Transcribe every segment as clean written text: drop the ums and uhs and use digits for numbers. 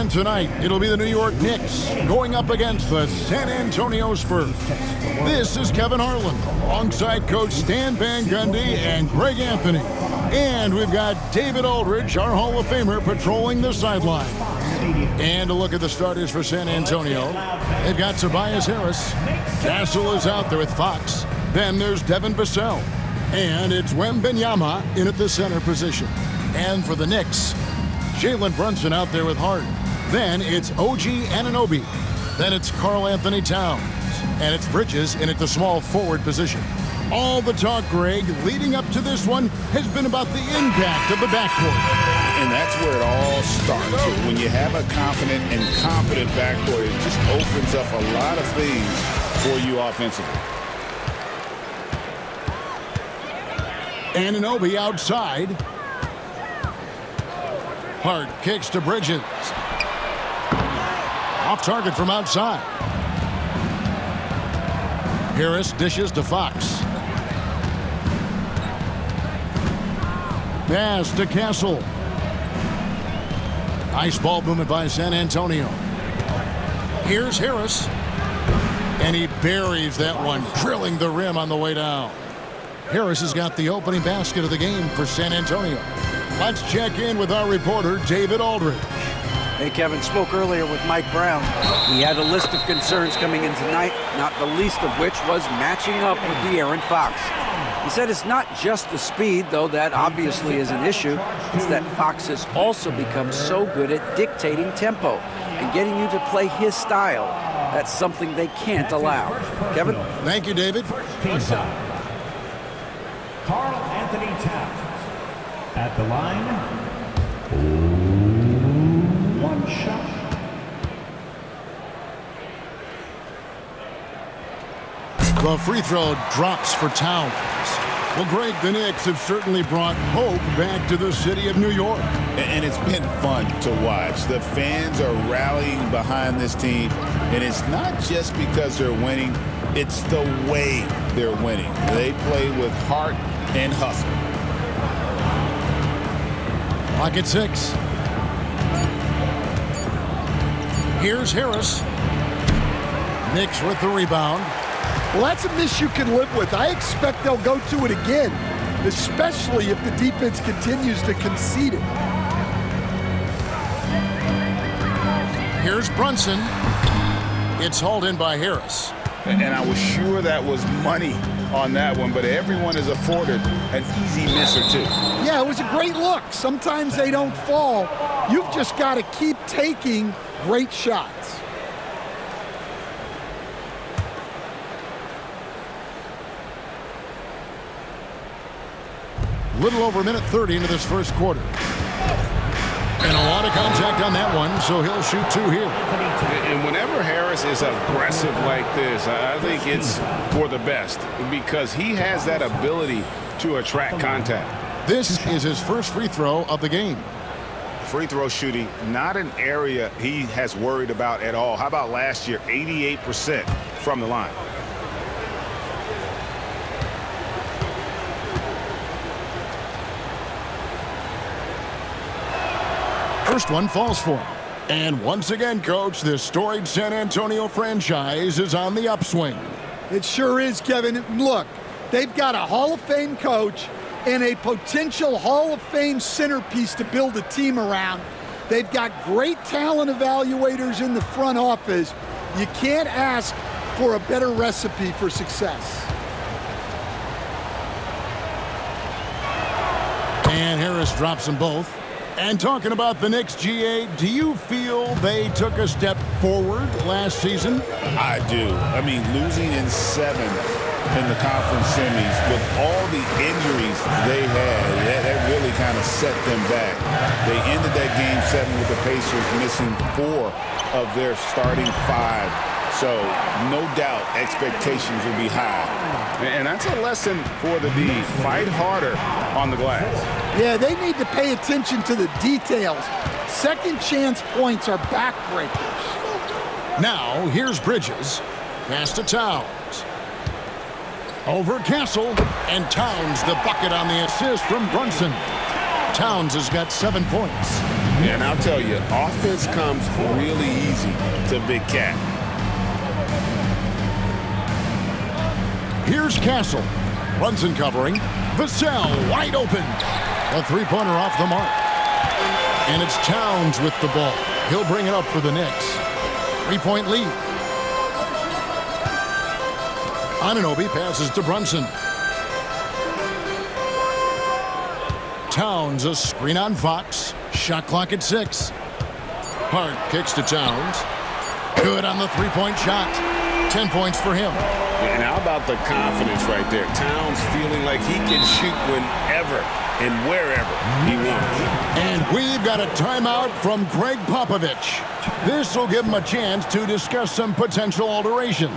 And tonight, it'll be the New York Knicks going up against the San Antonio Spurs. This is Kevin Harlan, alongside Coach Stan Van Gundy and Greg Anthony. And we've got David Aldridge, our Hall of Famer, patrolling the sideline. And a look at the starters for San Antonio. They've got Tobias Harris. Castle is out there with Fox. Then there's Devin Vassell. And it's Wembanyama in at the center position. And for the Knicks, Jalen Brunson out there with Hart. Then it's OG Anunoby. Then it's Karl Anthony Towns. And it's Bridges in at the small forward position. All the talk, Greg, leading up to this one has been about the impact of the backcourt. And that's where it all starts. When you have a confident and competent backcourt, it just opens up a lot of things for you offensively. Anunoby outside. Hart kicks to Bridges. Off target from outside. Harris dishes to Fox. Pass to Castle. Nice ball movement by San Antonio. Here's Harris. And he buries that one, drilling the rim on the way down. Harris has got the opening basket of the game for San Antonio. Let's check in with our reporter, David Aldridge. Hey, Kevin, spoke earlier with Mike Brown. He had a list of concerns coming in tonight, not the least of which was matching up with De'Aaron Fox. He said it's not just the speed, though that obviously is an issue. It's that Fox has also become so good at dictating tempo and getting you to play his style. That's something they can't allow. Kevin? Thank you, David. Face up. Karl Anthony Towns at the line. One shot. The free throw drops for Towns. Well, Greg, the Knicks have certainly brought hope back to the city of New York. And it's been fun to watch. The fans are rallying behind this team. And it's not just because they're winning. It's the way they're winning. They play with heart and hustle. Clock at 6. Here's Harris. Knicks with the rebound. Well, that's a miss you can live with. I expect they'll go to it again, especially if the defense continues to concede it. Here's Brunson. It's hauled in by Harris. And I was sure that was money on that one, but everyone is afforded an easy miss or two. Yeah, it was a great look. Sometimes they don't fall. You've just got to keep taking great shots. Little over a minute 30 into this first quarter. And a lot of contact on that one, so he'll shoot 2 here. And whenever Harris is aggressive like this, I think it's for the best because he has that ability to attract contact. This is his first free throw of the game. Free throw shooting, not an area he has worried about at all. How about last year, 88% from the line? First one falls for him. And once again, Coach, this storied San Antonio franchise is on the upswing. It sure is, Kevin. Look, they've got a Hall of Fame coach and a potential Hall of Fame centerpiece to build a team around. They've got great talent evaluators in the front office. You can't ask for a better recipe for success. And Harris drops them both. And talking about the Knicks, GA, do you feel they took a step forward last season? I do. I mean, losing in 7 in the conference semis with all the injuries they had, that really kind of set them back. They ended that game 7 with the Pacers missing 4 of their starting 5. So, no doubt, expectations will be high. And that's a lesson for the D. Fight harder on the glass. Yeah, they need to pay attention to the details. Second chance points are backbreakers. Now, here's Bridges. Pass to Towns. Over Castle. And Towns the bucket on the assist from Brunson. Towns has got 7 points. And I'll tell you, offense comes really easy to Big Cat. Here's Castle. Brunson covering. Vassell wide open. A three-pointer off the mark. And it's Towns with the ball. He'll bring it up for the Knicks. 3-point lead. Anunoby passes to Brunson. Towns a screen on Fox. Shot clock at 6. Hart kicks to Towns. Good on the three-point shot. 10 points for him. And how about the confidence right there? Towns feeling like he can shoot whenever and wherever he wants. And we've got a timeout from Greg Popovich. This will give him a chance to discuss some potential alterations.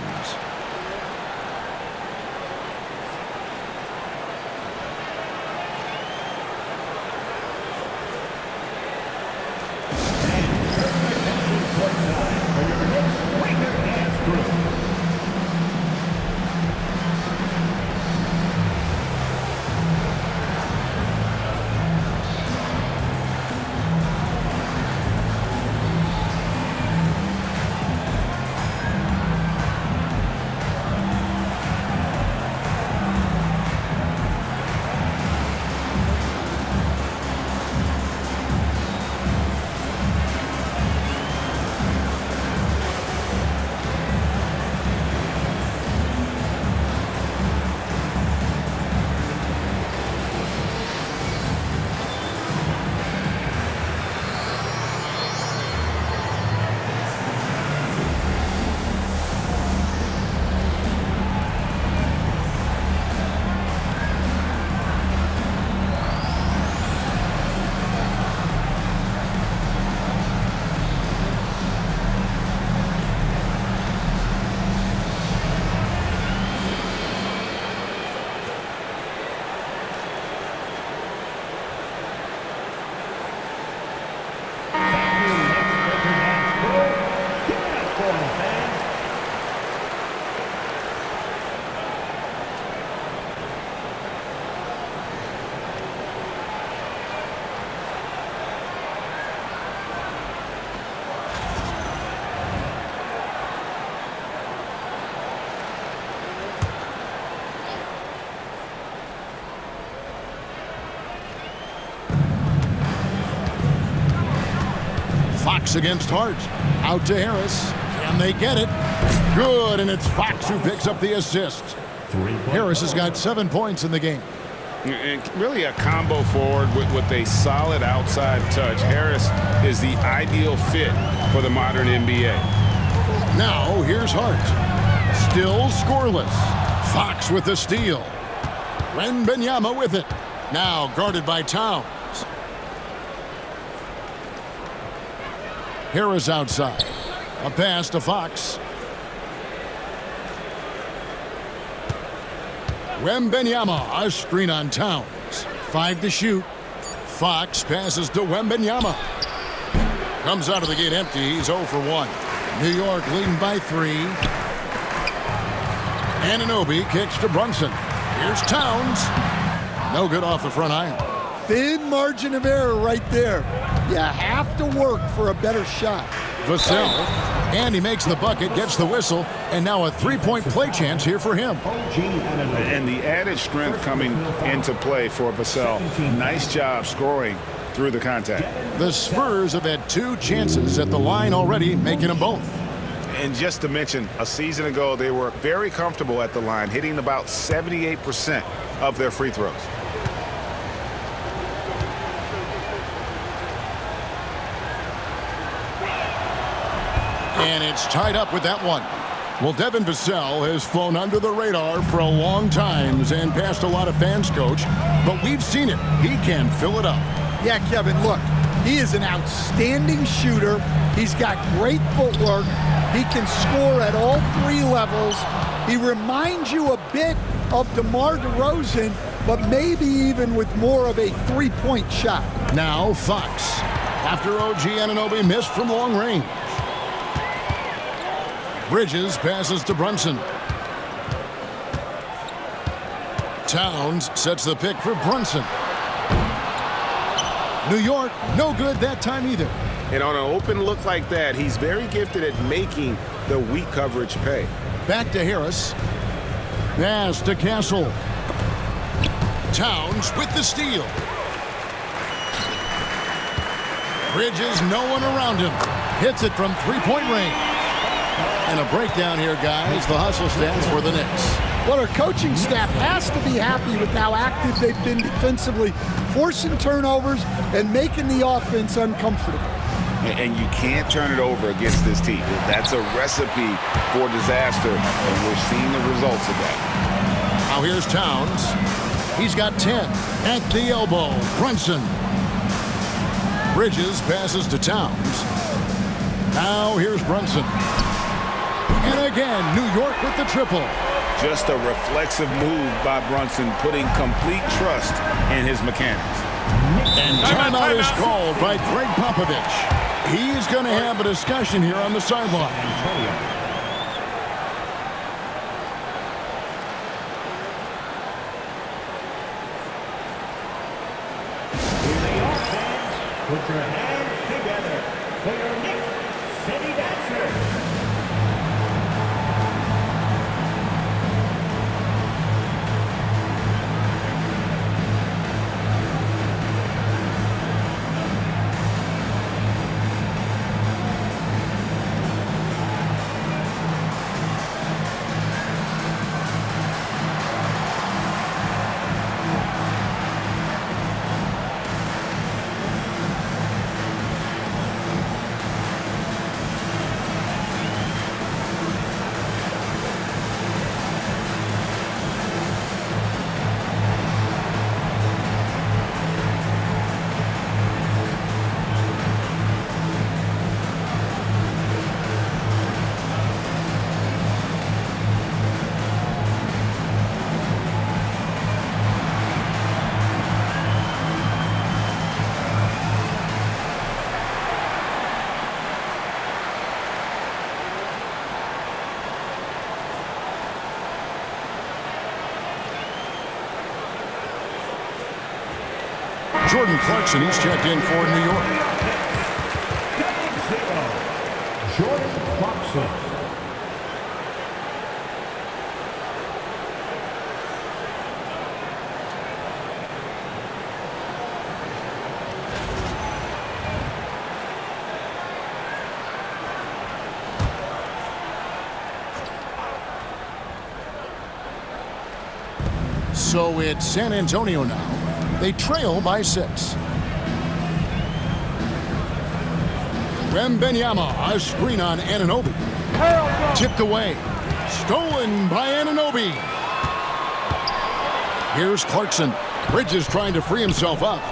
Fox against Hart. Out to Harris. Can they get it? Good, and it's Fox who picks up the assist. Harris has got 7 points in the game. And really a combo forward with a solid outside touch. Harris is the ideal fit for the modern NBA. Now, here's Hart. Still scoreless. Fox with the steal. Wembanyama with it. Now guarded by Towns. Harris outside. A pass to Fox. Wembanyama, a screen on Towns. 5 to shoot. Fox passes to Wembanyama. Comes out of the gate empty. He's 0 for 1. New York leading by 3. Anunoby kicks to Brunson. Here's Towns. No good off the front iron. Thin margin of error right there. You have to work for a better shot. Vassell, and he makes the bucket, gets the whistle, and now a three-point play chance here for him. And the added strength coming into play for Vassell. Nice job scoring through the contact. The Spurs have had 2 chances at the line already, making them both. And just to mention, a season ago, they were very comfortable at the line, hitting about 78% of their free throws. And it's tied up with that one. Well, Devin Vassell has flown under the radar for a long time and passed a lot of fans, Coach. But we've seen it. He can fill it up. Yeah, Kevin, look, he is an outstanding shooter. He's got great footwork. He can score at all 3 levels. He reminds you a bit of DeMar DeRozan, but maybe even with more of a 3-point shot. Now Fox. After OG Anunoby missed from long range. Bridges passes to Brunson. Towns sets the pick for Brunson. New York, no good that time either. And on an open look like that, he's very gifted at making the weak coverage pay. Back to Harris. Pass to Castle. Towns with the steal. Bridges, no one around him. Hits it from three-point range. And a breakdown here, guys. The hustle stands for the Knicks. Well, our coaching staff has to be happy with how active they've been defensively, forcing turnovers and making the offense uncomfortable. And you can't turn it over against this team. That's a recipe for disaster, and we're seeing the results of that. Now here's Towns. He's got 10 at the elbow. Brunson. Bridges passes to Towns. Now here's Brunson. And again, New York with the triple. Just a reflexive move by Brunson, putting complete trust in his mechanics. And timeout is called by Greg Popovich. He's going to have a discussion here on the sideline. Put your hands together for your Knicks City Dancer. Jordan Clarkson, he's checked in for New York. Jordan Clarkson. So it's San Antonio now. They trail by 6. Wembanyama, a screen on Anunoby. Tipped away. Stolen by Anunoby. Here's Clarkson. Bridges trying to free himself up.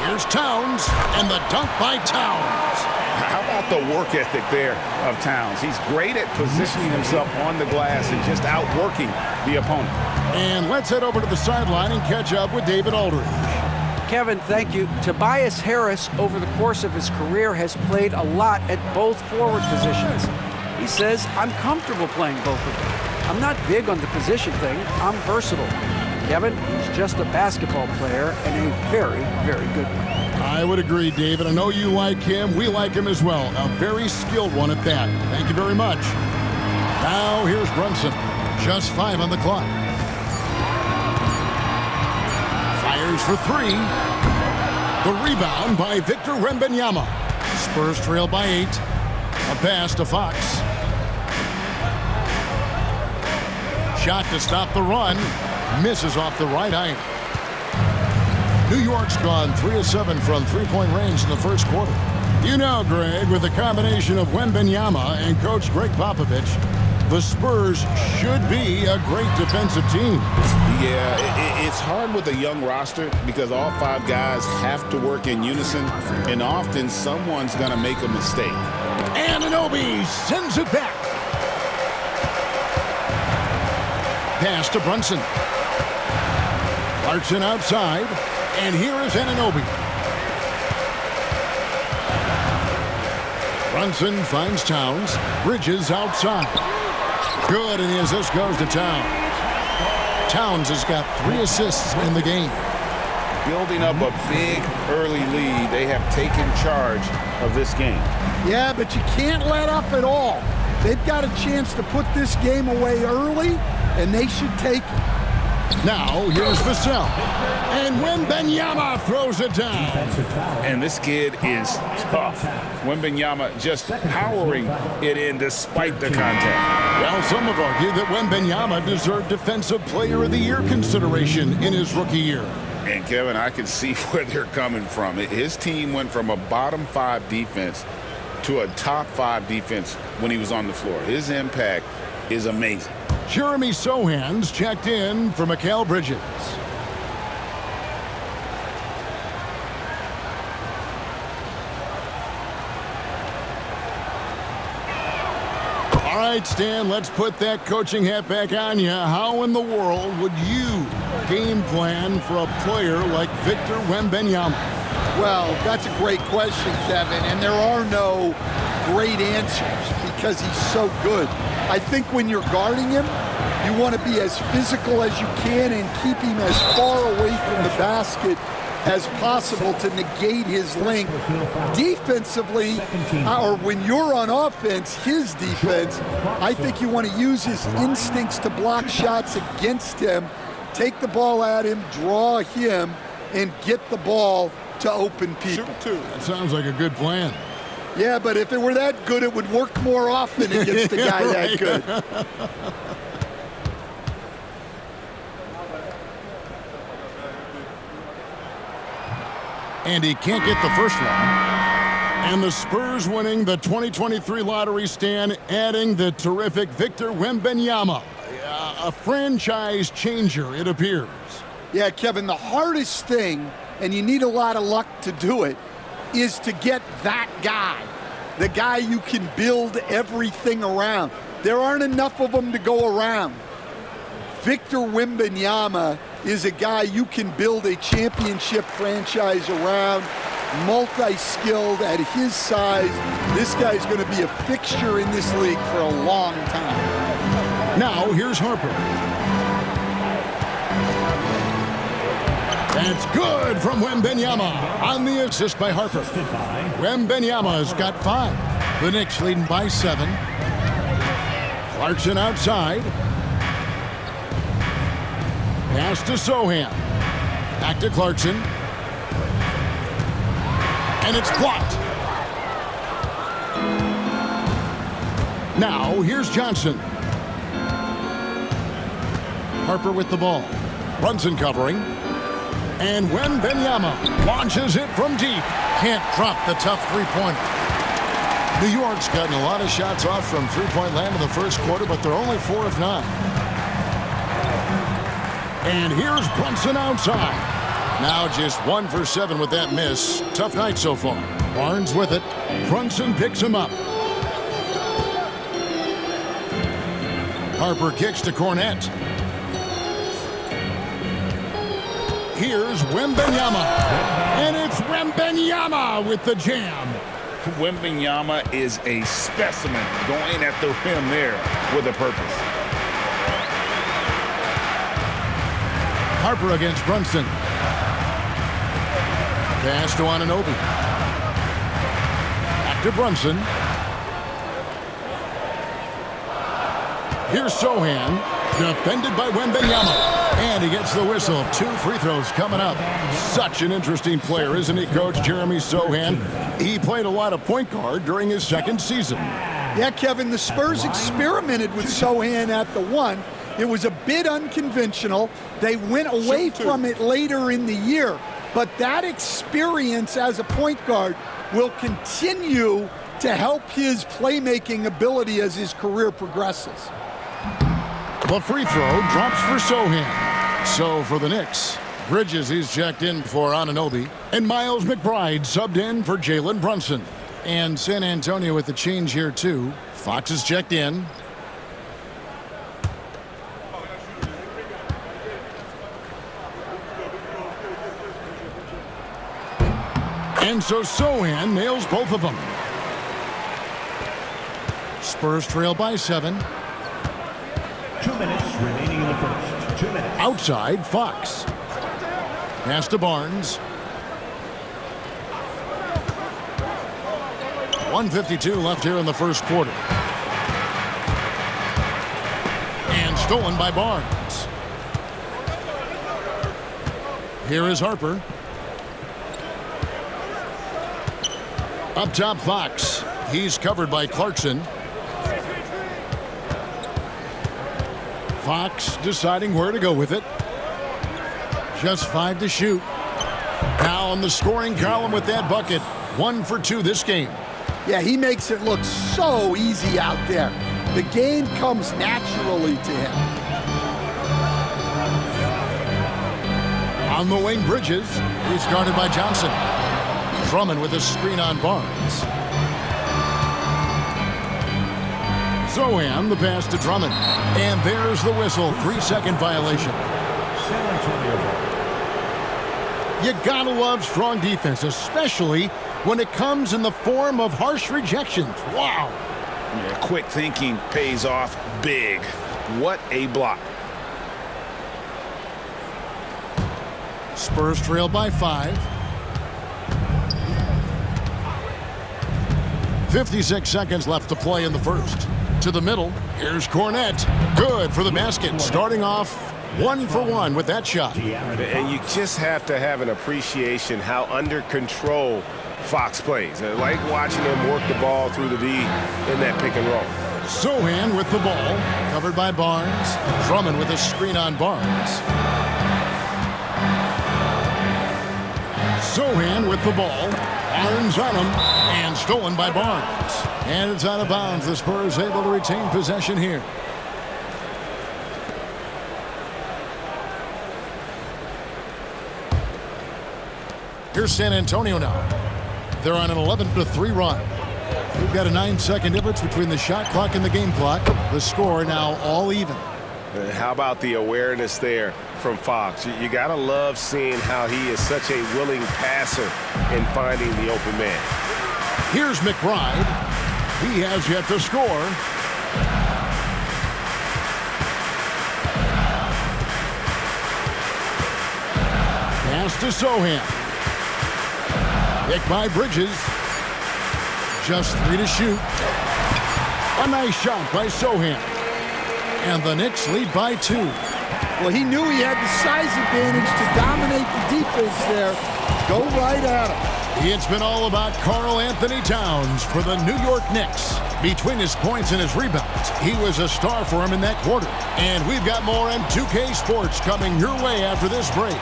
Here's Towns, and the dunk by Towns. How about the work ethic there of Towns? He's great at positioning himself on the glass and just outworking the opponent. And let's head over to the sideline and catch up with David Aldridge. Kevin, thank you. Tobias Harris, over the course of his career, has played a lot at both forward positions. He says, I'm comfortable playing both of them. I'm not big on the position thing. I'm versatile. Kevin, he's just a basketball player and a very, very good one. I would agree, David. I know you like him. We like him as well. A very skilled one at that. Thank you very much. Now here's Brunson. Just 5 on the clock. Fires for 3. The rebound by Victor Wembanyama. Spurs trail by 8. A pass to Fox. Shot to stop the run. Misses off the right eye. New York's gone 3 of 7 from three-point range in the first quarter. You know, Greg, with the combination of Wembanyama and Coach Greg Popovich, the Spurs should be a great defensive team. Yeah, it's hard with a young roster because all 5 guys have to work in unison, and often someone's going to make a mistake. Anunoby sends it back. Pass to Brunson. Clarkson outside, and here is Anunoby. Brunson finds Towns. Bridges outside. Good, and the assist goes to Towns. Towns has got 3 assists in the game. building up a big early lead. They have taken charge of this game. Yeah, but you can't let up at all. They've got a chance to put this game away early, and they should take it. Now, here's Vassell. And Wembanyama throws it down. And this kid is tough. Wembanyama just powering it in despite the contact. Well, some have argued that Wembanyama deserved Defensive Player of the Year consideration in his rookie year. And, Kevin, I can see where they're coming from. His team went from a bottom 5 defense to a top 5 defense when he was on the floor. His impact is amazing. Jeremy Sohan's checked in for Mikal Bridges. All right, Stan, let's put that coaching hat back on you. How in the world would you game plan for a player like Victor Wembanyama? Well, that's a great question, Kevin, and there are no great answers because he's so good. I think when you're guarding him, you want to be as physical as you can and keep him as far away from the basket as possible to negate his length. Defensively, or when you're on offense, his defense, I think you want to use his instincts to block shots against him, take the ball at him, draw him, and get the ball to open people. That sounds like a good plan. Yeah, but if it were that good, it would work more often against a guy that good. And he can't get the first one. And the Spurs winning the 2023 lottery, Stan, adding the terrific Victor Wembanyama. A franchise changer, it appears. Yeah, Kevin, the hardest thing, and you need a lot of luck to do it, is to get that guy. The guy you can build everything around. There aren't enough of them to go around. Victor Wembanyama is a guy you can build a championship franchise around, multi-skilled at his size. This guy's going to be a fixture in this league for a long time. Now, here's Harper. That's good from Wembanyama on the assist by Harper. Wembanyama's got 5. The Knicks leading by 7. Clarkson outside. Pass to Sohan. Back to Clarkson. And it's blocked. Now, here's Johnson. Harper with the ball. Brunson covering. And Wembanyama launches it from deep. Can't drop the tough three-pointer. New York's gotten a lot of shots off from three-point land in the first quarter, but they're only 4 of 9. And here's Brunson outside. Now just 1 for 7 with that miss. Tough night so far. Barnes with it. Brunson picks him up. Harper kicks to Cornette. Here's Wembanyama. And it's Wembanyama with the jam. Wembanyama is a specimen going at the rim there with a purpose. Harper against Brunson. Pass to Anunoby. Back to Brunson. Here's Sohan. Defended by Wembanyama. And he gets the whistle. 2 free throws coming up. Such an interesting player, isn't he, Coach? Jeremy Sohan. He played a lot of point guard during his second season. Yeah, Kevin, the Spurs experimented with Sohan at the 1. It was a bit unconventional. They went away from it later in the year. But that experience as a point guard will continue to help his playmaking ability as his career progresses. The free throw drops for Sohan. So for the Knicks, Bridges, he's checked in for Anunoby. And Miles McBride subbed in for Jalen Brunson. And San Antonio with the change here too. Fox is checked in. And so Sohan nails both of them. Spurs trail by 7. 2 minutes remaining in the first. 2 minutes. Outside, Fox. Pass to Barnes. 1:52 left here in the first quarter. And stolen by Barnes. Here is Harper. Up top, Fox. He's covered by Clarkson. Fox deciding where to go with it. Just 5 to shoot. Now on the scoring column with that bucket. 1 for 2 this game. Yeah, he makes it look so easy out there. The game comes naturally to him. On the wing, Bridges. He's guarded by Johnson. Drummond with a screen on Barnes. Zohan, the pass to Drummond. And there's the whistle. 3-second violation. San Antonio ball. You gotta love strong defense, especially when it comes in the form of harsh rejections. Wow. Yeah, quick thinking pays off big. What a block. Spurs trail by 5. 56 seconds left to play in the first. To the middle. Here's Cornette. Good for the basket. Starting off 1 for 1 with that shot. And you just have to have an appreciation how under control Fox plays. I like watching him work the ball through the D in that pick and roll. Zohan with the ball. Covered by Barnes. Drummond with a screen on Barnes. Zohan with the ball. Barnes on him. And stolen by Barnes. And it's out of bounds. The Spurs able to retain possession here. Here's San Antonio now. They're on an 11-3 run. We've got a 9-second difference between the shot clock and the game clock. The score now all even. How about the awareness there from Fox? You got to love seeing how he is such a willing passer in finding the open man. Here's McBride. He has yet to score. Pass to Zohan. Picked by Bridges. Just 3 to shoot. A nice shot by Zohan. And the Knicks lead by 2. Well, he knew he had the size advantage to dominate the defense there. Go right at him. It's been all about Karl Anthony Towns for the New York Knicks. Between his points and his rebounds, he was a star for him in that quarter. And we've got more M2K Sports coming your way after this break.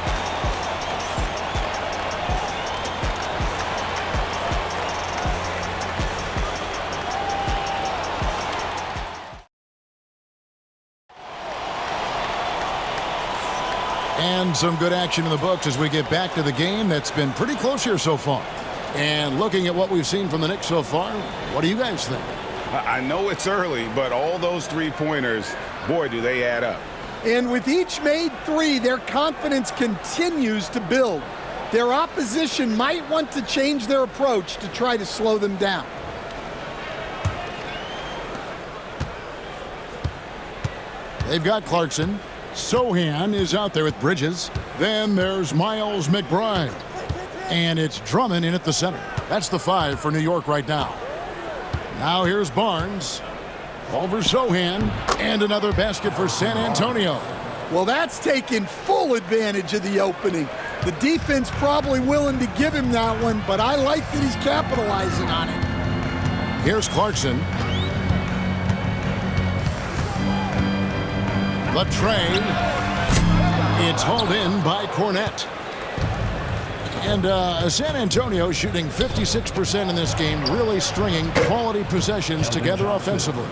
And some good action in the books as we get back to the game that's been pretty close here so far. And looking at what we've seen from the Knicks so far, what do you guys think? I know it's early, but all those three-pointers, boy, do they add up. And with each made 3, their confidence continues to build. Their opposition might want to change their approach to try to slow them down. They've got Clarkson. Zohan is out there with Bridges. Then there's Miles McBride. And it's Drummond in at the center. That's the 5 for New York right now. Now here's Barnes. Over Zohan. And another basket for San Antonio. Well, that's taken full advantage of the opening. The defense probably willing to give him that one, but I like that he's capitalizing on it. Here's Clarkson. The tray. It's hauled in by Cornette. And San Antonio shooting 56% in this game, really stringing quality possessions together offensively.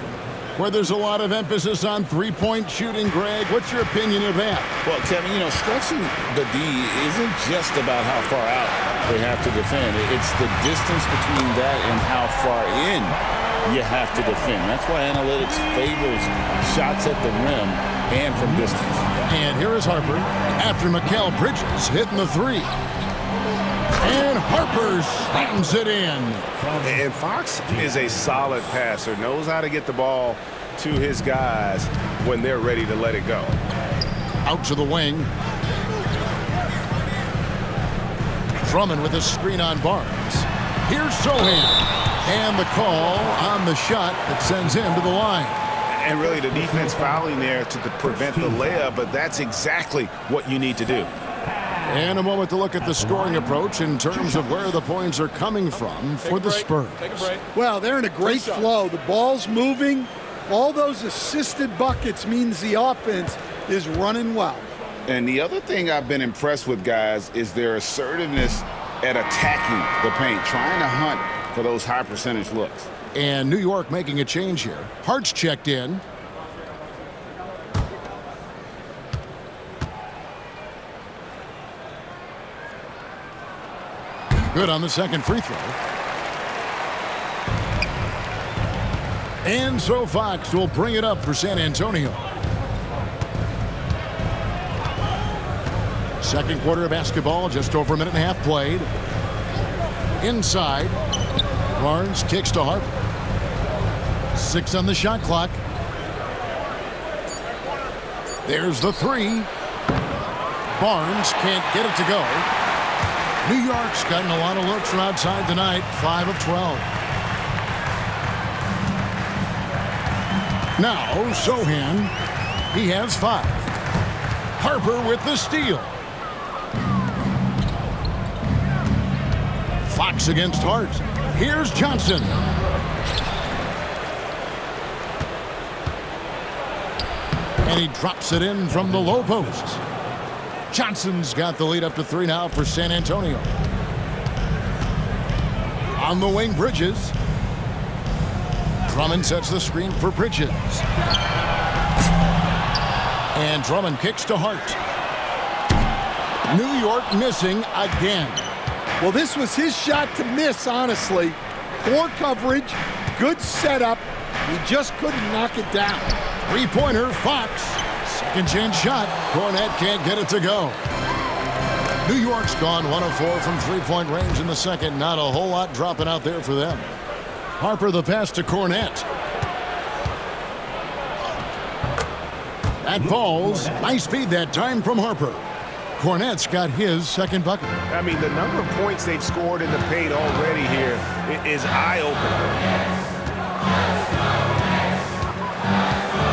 Where there's a lot of emphasis on three-point shooting, Greg. What's your opinion of that? Well, Kevin, stretching the D isn't just about how far out they have to defend. It's the distance between that and how far in you have to defend. That's why analytics favors shots at the rim and from distance. And here is Harper after Mikal Bridges hitting the 3. And Harper slams it in. And Fox is a solid passer, knows how to get the ball to his guys when they're ready to let it go. Out to the wing. Drummond with a screen on Barnes. Here's Sohan. And the call on the shot that sends him to the line. And really the defense fouling there to prevent the layup, but that's exactly what you need to do. And a moment to look at the scoring approach in terms of where the points are coming from for the Spurs. Well, they're in a great flow. The ball's moving. All those assisted buckets means the offense is running well. And the other thing I've been impressed with, guys, is their assertiveness at attacking the paint, trying to hunt for those high percentage looks. And New York making a change here. Hart's checked in. Good on the second free throw. And so Fox will bring it up for San Antonio. Second quarter of basketball, just over a minute and a half played. Inside, Barnes kicks to Harper. 6 on the shot clock. There's the three. Barnes can't get it to go. New York's gotten a lot of looks from outside tonight, 5 of 12. Now, Sohan, he has 5. Harper with the steal. Fox against Hart. Here's Johnson. And he drops it in from the low post. Johnson's got the lead up to 3 now for San Antonio. On the wing, Bridges. Drummond sets the screen for Bridges. And Drummond kicks to Hart. New York missing again. Well, this was his shot to miss, honestly. Poor coverage, good setup. He just couldn't knock it down. Three-pointer, Fox. Second chance shot. Cornette can't get it to go. New York's gone 1 of 4 from three-point range in the second. Not a whole lot dropping out there for them. Harper the pass to Cornette. That falls. Nice feed that time from Harper. Cornette's got his second bucket. I mean, the number of points they've scored in the paint already here is eye-opening.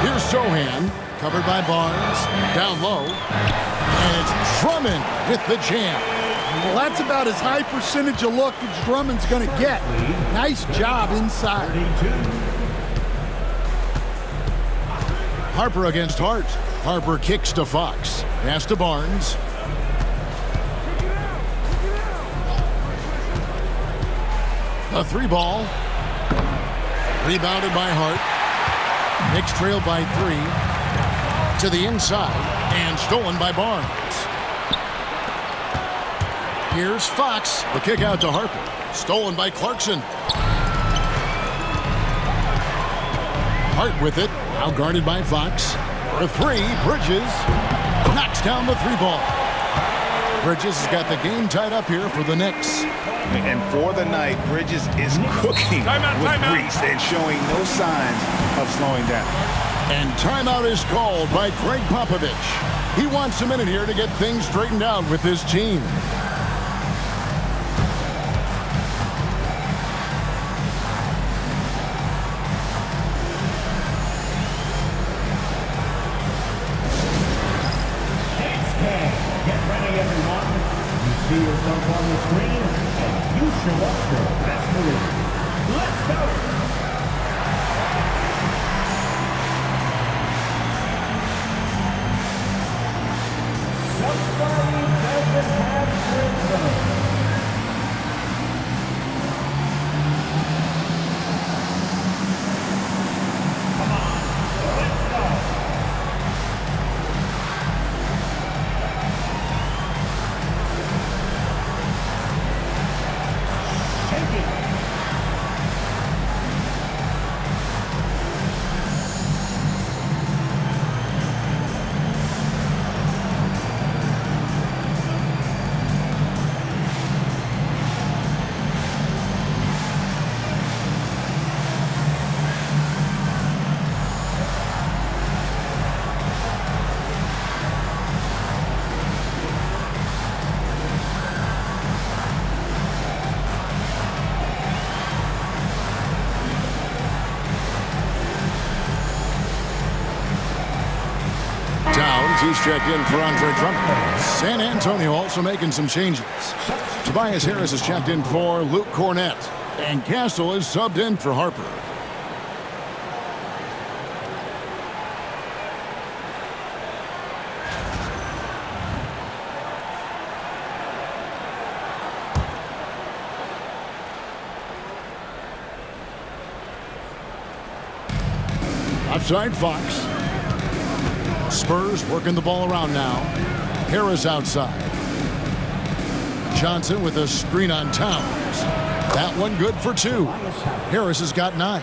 Here's Sohan, covered by Barnes, down low. And it's Drummond with the jam. Well, that's about as high percentage of look as Drummond's going to get. Nice job inside. Harper against Hart. Harper kicks to Fox. Pass to Barnes. A 3-ball. Rebounded by Hart. Knicks trailed by 3. To the inside. And stolen by Barnes. Here's Fox. The kick out to Harper. Stolen by Clarkson. Hart with it. Now guarded by Fox. For 3, Bridges knocks down the 3-ball. Bridges has got the game tied up here for the Knicks. And for the night, Bridges is cooking with grease and showing no signs of slowing down. And timeout is called by Greg Popovich. He wants a minute here to get things straightened out with his team. Get ready, everyone. You see yourself on the screen, and you show up your best move. Let's go. Somebody doesn't have Rematch. Come on, let's go. Shake it. Barnes, he's checked in for Andre Drummond. San Antonio also making some changes. Tobias Harris is checked in for Luke Cornett. And Castle is subbed in for Harper. Outside Fox. Spurs working the ball around now. Harris outside. Johnson with a screen on Towns. That one good for 2. Harris has got 9.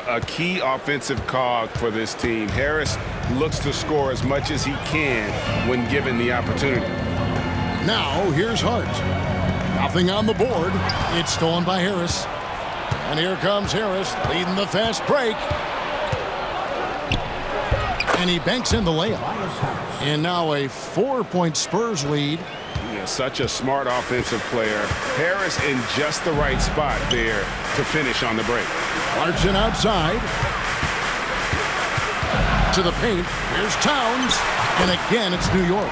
A key offensive cog for this team. Harris looks to score as much as he can when given the opportunity. Now here's Hart. Nothing on the board. It's stolen by Harris. And here comes Harris leading the fast break. And he banks in the layup. And now a 4-point Spurs lead. Yeah, such a smart offensive player. Harris in just the right spot there to finish on the break. Clarkson outside. To the paint. Here's Towns. And again, it's New York.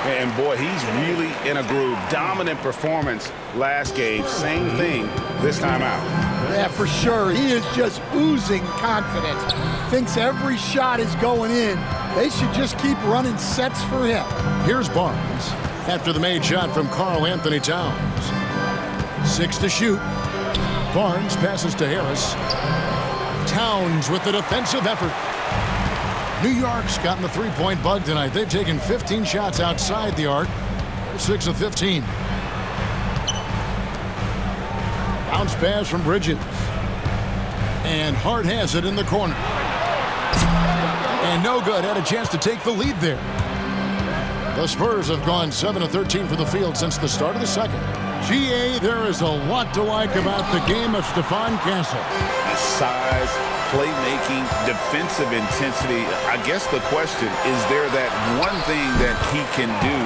And boy, he's really in a groove. Dominant performance last game. Same thing this time out. Yeah, for sure. He is just oozing confidence. Thinks every shot is going in. They should just keep running sets for him. Here's Barnes after the made shot from Karl Anthony Towns. 6 to shoot. Barnes passes to Harris. Towns with the defensive effort. New York's gotten the three-point bug tonight. They've taken 15 shots outside the arc. They're 6 of 15. Bounce pass from Bridges. And Hart has it in the corner. And no good. Had a chance to take the lead there. The Spurs have gone 7 of 13 from the field since the start of the second. GA, there is a lot to like about the game of Stephon Castle. The size, playmaking, defensive intensity. I guess the question, is there that one thing that he can do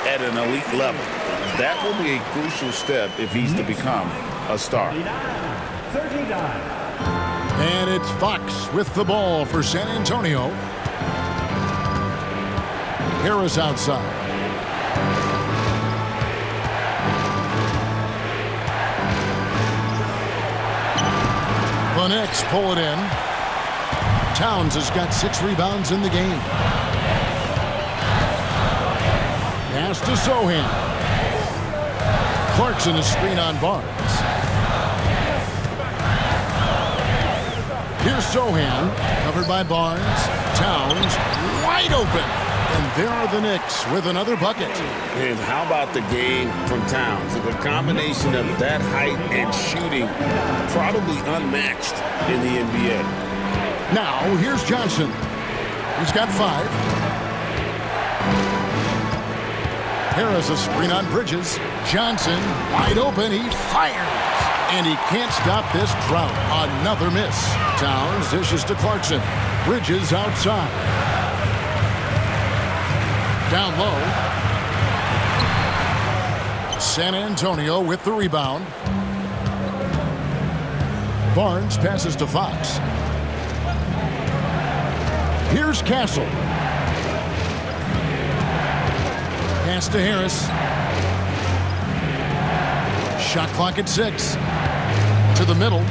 at an elite level? That will be a crucial step if he's to become a star. 39. And it's Fox with the ball for San Antonio. Harris outside. The Knicks pull it in. Towns has got 6 rebounds in the game. Pass to Sohan. Clarkson is screen on Barnes. Here's Sohan, covered by Barnes. Towns, wide open. And there are the Knicks with another bucket. And how about the game from Towns? The combination of that height and shooting, probably unmatched in the NBA. Now, here's Johnson. He's got 5. Harris a screen on Bridges. Johnson, wide open. He fires. And he can't stop this drought. Another miss. Towns dishes to Clarkson. Bridges outside. Down low. San Antonio with the rebound. Barnes passes to Fox. Here's Castle. Pass to Harris. Shot clock at 6. To the middle.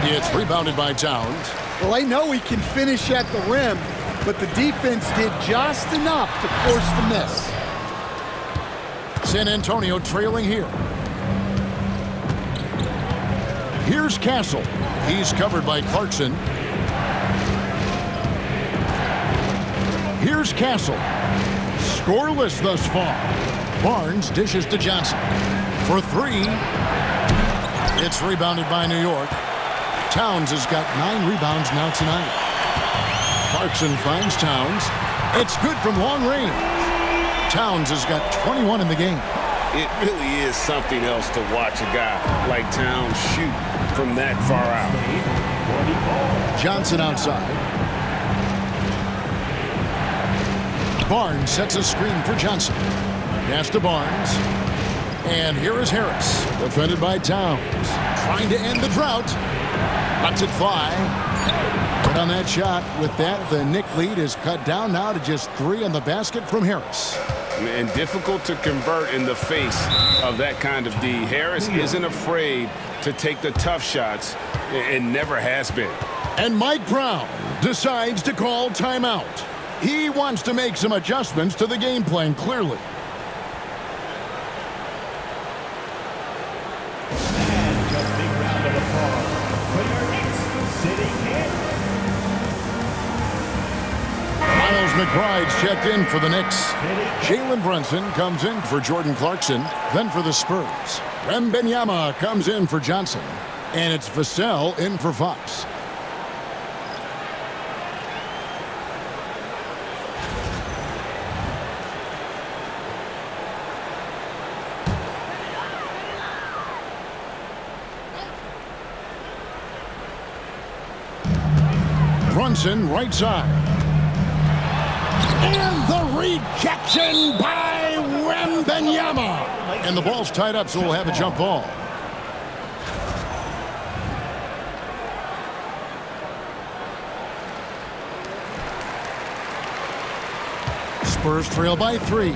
It's rebounded by Towns. Well, I know he can finish at the rim, but the defense did just enough to force the miss. San Antonio trailing here. Here's Castle. He's covered by Clarkson. Here's Castle. Scoreless thus far. Barnes dishes to Johnson. For 3. It's rebounded by New York. Towns has got 9 rebounds now tonight. Clarkson finds Towns. It's good from long range. Towns has got 21 in the game. It really is something else to watch a guy like Towns shoot from that far out. Johnson outside. Barnes sets a screen for Johnson. Pass to Barnes. And here is Harris, defended by Towns. Trying to end the drought. Lets it fly. But on that shot, with that, the Knicks lead is cut down now to just 3 on the basket from Harris. And difficult to convert in the face of that kind of D. Harris isn't afraid to take the tough shots. It never has been. And Mike Brown decides to call timeout. He wants to make some adjustments to the game plan, clearly. And a big round of applause for your Knicks sitting in. Miles McBride's checked in for the Knicks. Jalen Brunson comes in for Jordan Clarkson. Then for the Spurs, Wembanyama comes in for Johnson. And it's Vassell in for Fox. Brunson right side. And the rejection by Wembanyama. And the ball's tied up, so we'll have a jump ball. Spurs trail by 3.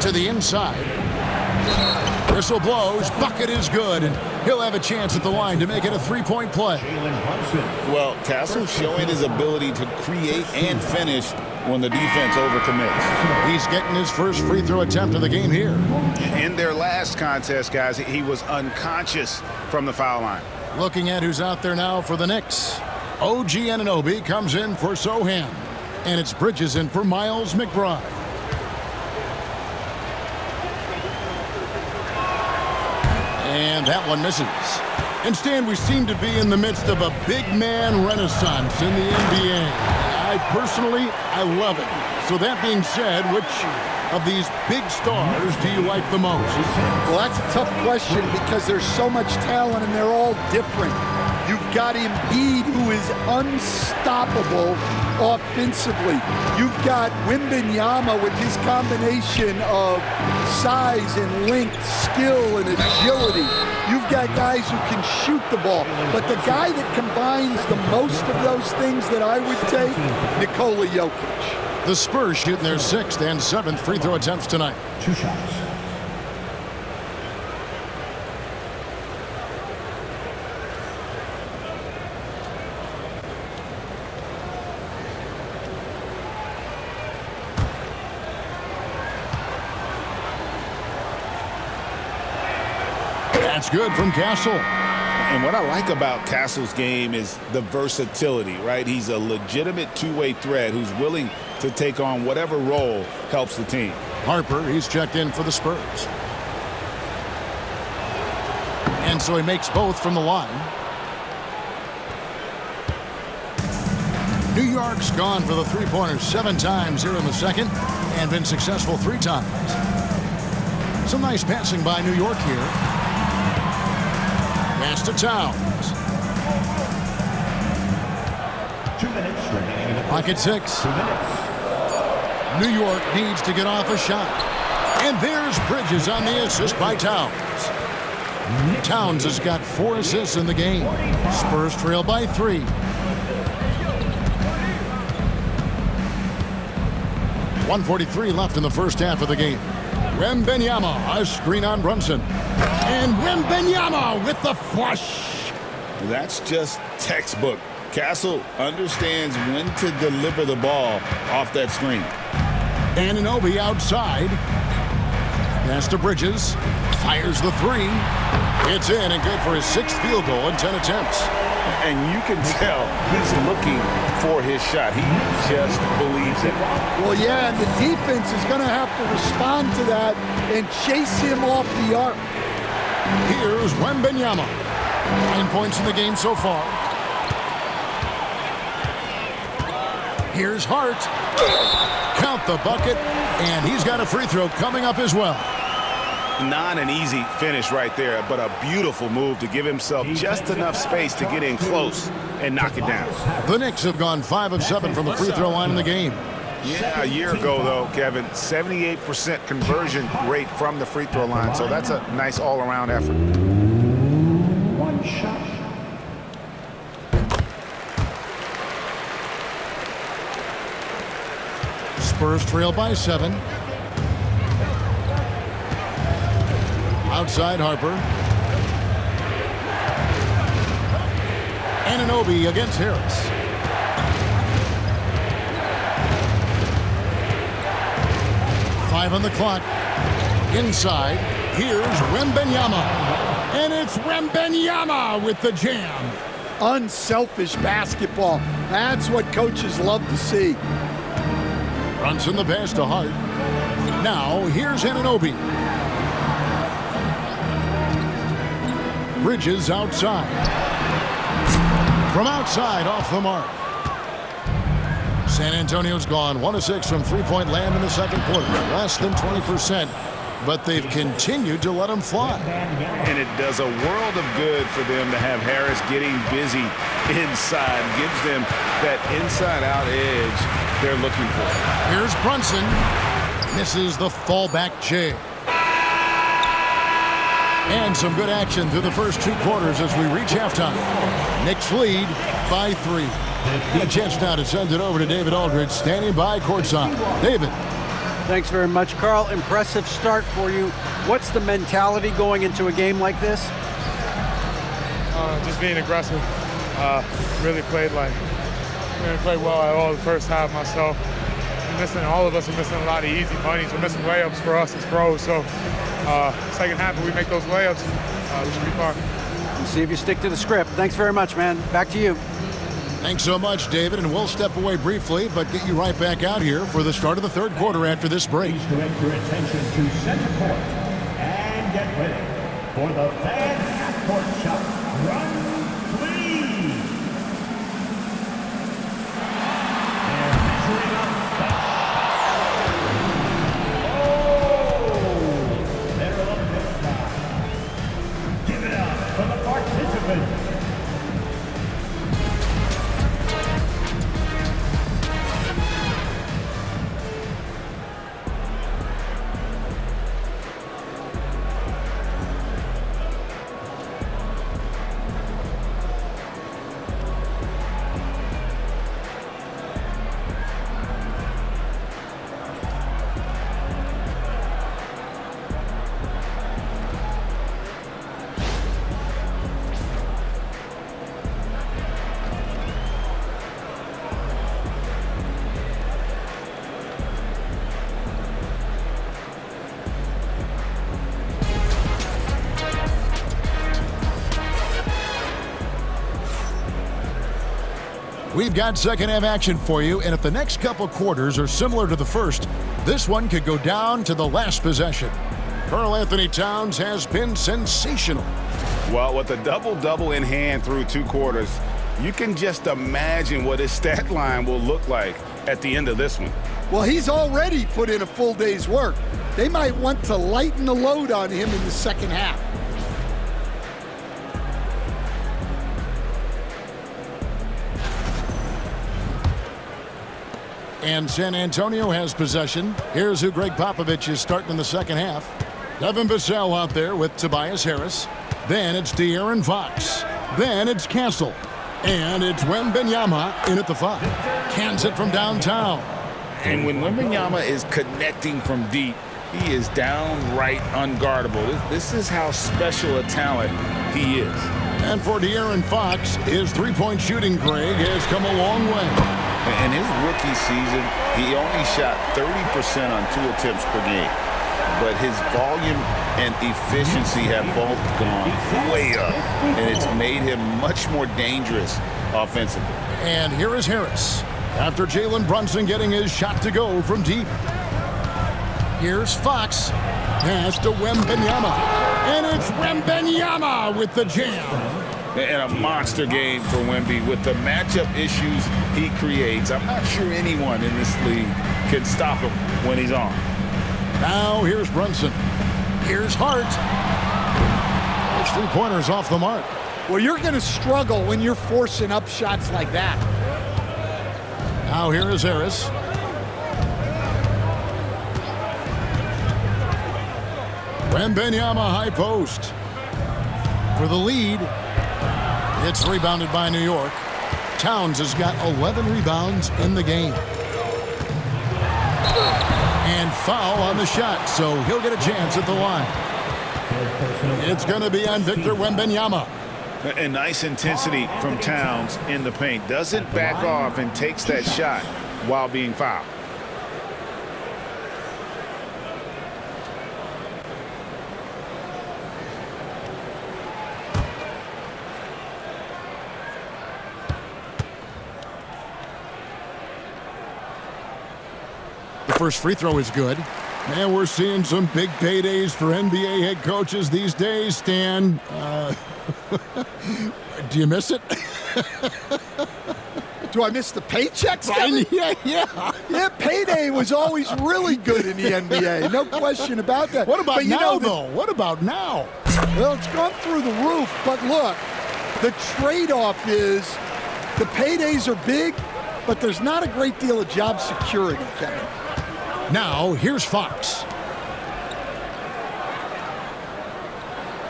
To the inside. Whistle blows. Bucket is good. And he'll have a chance at the line to make it a 3-point play. Well, Castle's showing his ability to create and finish when the defense overcommits. He's getting his first free throw attempt of the game here. In their last contest, guys, he was unconscious from the foul line. Looking at who's out there now for the Knicks. OG Anunoby comes in for Sohan. And it's Bridges in for Miles McBride. And that one misses. Instead, we seem to be in the midst of a big man renaissance in the NBA. I love it. So that being said, which of these big stars do you like the most? Well, that's a tough question because there's so much talent and they're all different. You've got Embiid, who is unstoppable offensively. You've got Wembanyama with his combination of size and length, skill and agility. You've got guys who can shoot the ball. But the guy that combines the most of those things that I would take, Nikola Jokic. The Spurs shooting their 6th and 7th free throw attempts tonight. 2 shots. That's good from Castle. And what I like about Castle's game is the versatility, right? He's a legitimate two-way threat who's willing to take on whatever role helps the team. Harper, he's checked in for the Spurs. And so he makes both from the line. New York's gone for the three-pointers 7 times here in the second and been successful 3 times. Some nice passing by New York here. Pass to Towns. 2 minutes remaining in the Pocket 6. 2 minutes. New York needs to get off a shot. And there's Bridges on the assist by Towns. Towns has got 4 assists in the game. Spurs trail by 3. .143 left in the first half of the game. Wembanyama, a screen on Brunson. And Wembanyama with the flush. That's just textbook. Castle understands when to deliver the ball off that screen. Anunoby outside. Pass to Bridges. Fires the 3. It's in and good for his 6th field goal in 10 attempts. And you can tell he's looking for his shot. He just believes it. Well, yeah, and the defense is going to have to respond to that and chase him off the arc. Here's Wembanyama. 9 points in the game so far. Here's Hart. Count the bucket, and he's got a free throw coming up as well. Not an easy finish right there, but a beautiful move to give himself just enough space to get in close and knock it down. The Knicks have gone 5 of 7 from the free throw line in the game. Yeah, a year ago, though, Kevin, 78% conversion rate from the free throw line, so that's a nice all-around effort. shot. Spurs trail by 7. Outside Harper. Anunoby against Harris. Five on the clock. Inside. Here's Wembanyama. And it's Wembanyama with the jam. Unselfish basketball. That's what coaches love to see. Brunson the pass to Hart. Now here's Anunoby. Bridges outside. From outside off the mark. San Antonio's gone 1 of 6 from three-point land in the second quarter. Less than 20%. But they've continued to let them fly. And it does a world of good for them to have Harris getting busy inside. Gives them that inside-out edge they're looking for. Here's Brunson. Misses the fallback J. And some good action through the first 2 quarters as we reach halftime. Knicks lead by 3. Good chance now to send it over to David Aldridge, standing by courtside. David. Thanks very much, Carl. Impressive start for you. What's the mentality going into a game like this? Just being aggressive. Really played well at all the first half myself. All of us are missing a lot of easy bunnies. We're missing layups for us as pros. So second half, if we make those layups, we should be fine. We'll see if you stick to the script. Thanks very much, man. Back to you. Thanks so much, David, and we'll step away briefly, but get you right back out here for the start of the third quarter after this break. Please direct your attention to center court and get ready for the fan half-court shot. Run, please. They're measuring up the shot. Oh, they're on this side. Give it up for the participants. We've got second half action for you, and if the next couple quarters are similar to the first, this one could go down to the last possession. Karl Anthony Towns has been sensational. Well, with a double-double in hand through 2 quarters, you can just imagine what his stat line will look like at the end of this one. Well, he's already put in a full day's work. They might want to lighten the load on him in the second half. And San Antonio has possession. Here's who Greg Popovich is starting in the second half. Devin Vassell out there with Tobias Harris. Then it's De'Aaron Fox. Then it's Castle. And it's Wembanyama in at the 5. Cans it from downtown. And when Wembanyama is connecting from deep, he is downright unguardable. This is how special a talent he is. And for De'Aaron Fox, his three-point shooting, Greg, has come a long way. In his rookie season, he only shot 30% on 2 attempts per game. But his volume and efficiency have both gone way up, and it's made him much more dangerous offensively. And here is Harris, after Jalen Brunson getting his shot to go from deep. Here's Fox, pass to Wembanyama, and it's Wembanyama with the jam. And a monster game for Wemby with the matchup issues he creates. I'm not sure anyone in this league can stop him when he's on. Now here's Brunson. Here's Hart. His three-pointer's off the mark. Well, you're going to struggle when you're forcing up shots like that. Now here is Harris. Wembanyama high post. For the lead, It's rebounded by New York. Towns has got 11 rebounds in the game. And foul on the shot, so he'll get a chance at the line. It's going to be on Victor Wembanyama. A nice intensity from Towns in the paint. Doesn't back off and takes that shot while being fouled. The first free throw is good. And we're seeing some big paydays for NBA head coaches these days, Stan. Do you miss it? Do I miss the paychecks? Yeah. Payday was always really good in the NBA. No question about that. What about but now, though? What about now? Well, it's gone through the roof, but look, the trade-off is the paydays are big, but there's not a great deal of job security, Kevin. Now, here's Fox.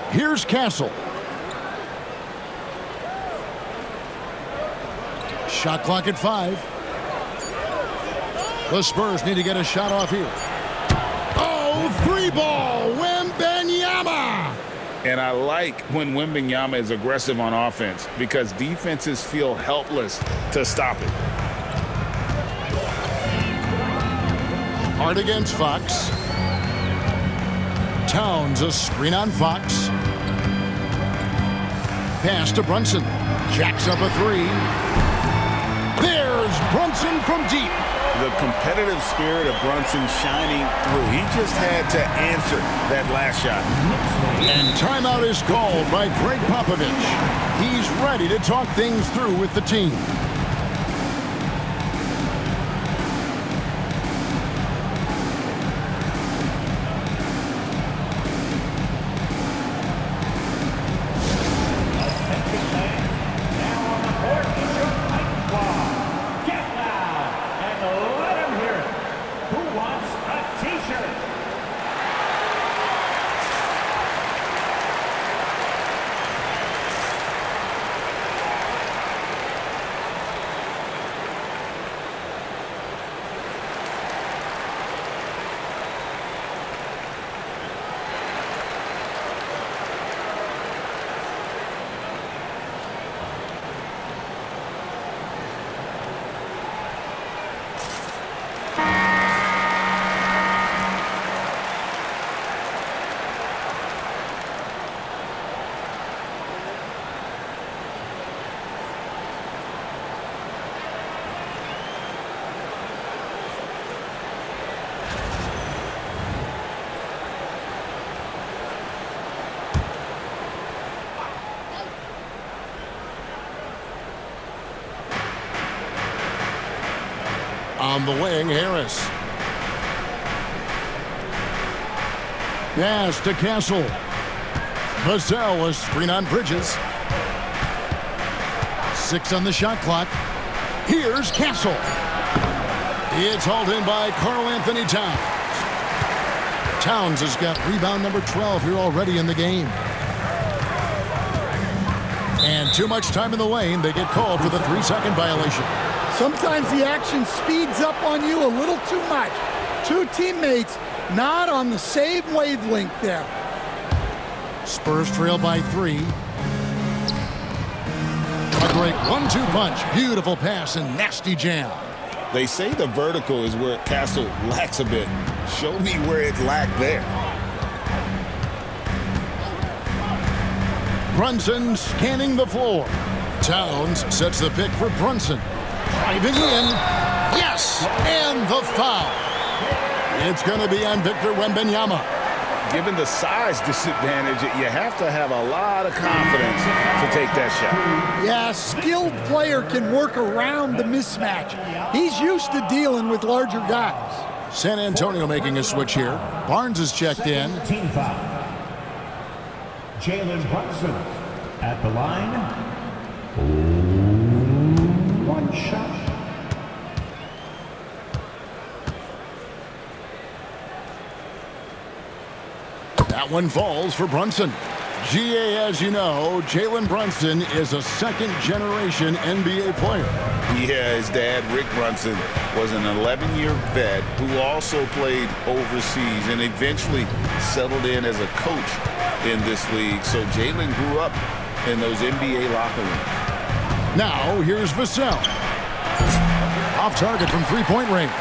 Here's Castle. Shot clock at 5. The Spurs need to get a shot off here. Oh, free ball, Wembanyama! And I like when Wembanyama is aggressive on offense because defenses feel helpless to stop it. Hard against Fox. Towns, a screen on Fox. Pass to Brunson. Jacks up a 3. There's Brunson from deep. The competitive spirit of Brunson shining through. He just had to answer that last shot. And timeout is called by Greg Popovich. He's ready to talk things through with the team. On the wing, Harris. Pass to Castle. Vassell, a screen on Bridges. 6 on the shot clock. Here's Castle. It's hauled in by Karl Anthony Towns. Towns has got rebound number 12 here already in the game. And too much time in the lane. They get called for the 3-second violation. Sometimes the action speeds up on you a little too much. Two teammates not on the same wavelength there. Spurs trail by 3. A great 1-2 punch. Beautiful pass and nasty jam. They say the vertical is where Castle lacks a bit. Show me where it lacked there. Brunson scanning the floor. Towns sets the pick for Brunson. Driving in. Yes! And the foul. It's going to be on Victor Wembanyama. Given the size disadvantage, you have to have a lot of confidence to take that shot. Yeah, a skilled player can work around the mismatch. He's used to dealing with larger guys. San Antonio making a switch here. Barnes is checked in. Team foul. Jalen Brunson at the line. 1 shot. That one falls for Brunson. GA, as you know, Jalen Brunson is a second-generation NBA player. Yeah, his dad, Rick Brunson, was an 11-year vet who also played overseas and eventually settled in as a coach in this league. So Jalen grew up in those NBA locker rooms. Now, here's Vassell. Off target from three-point range.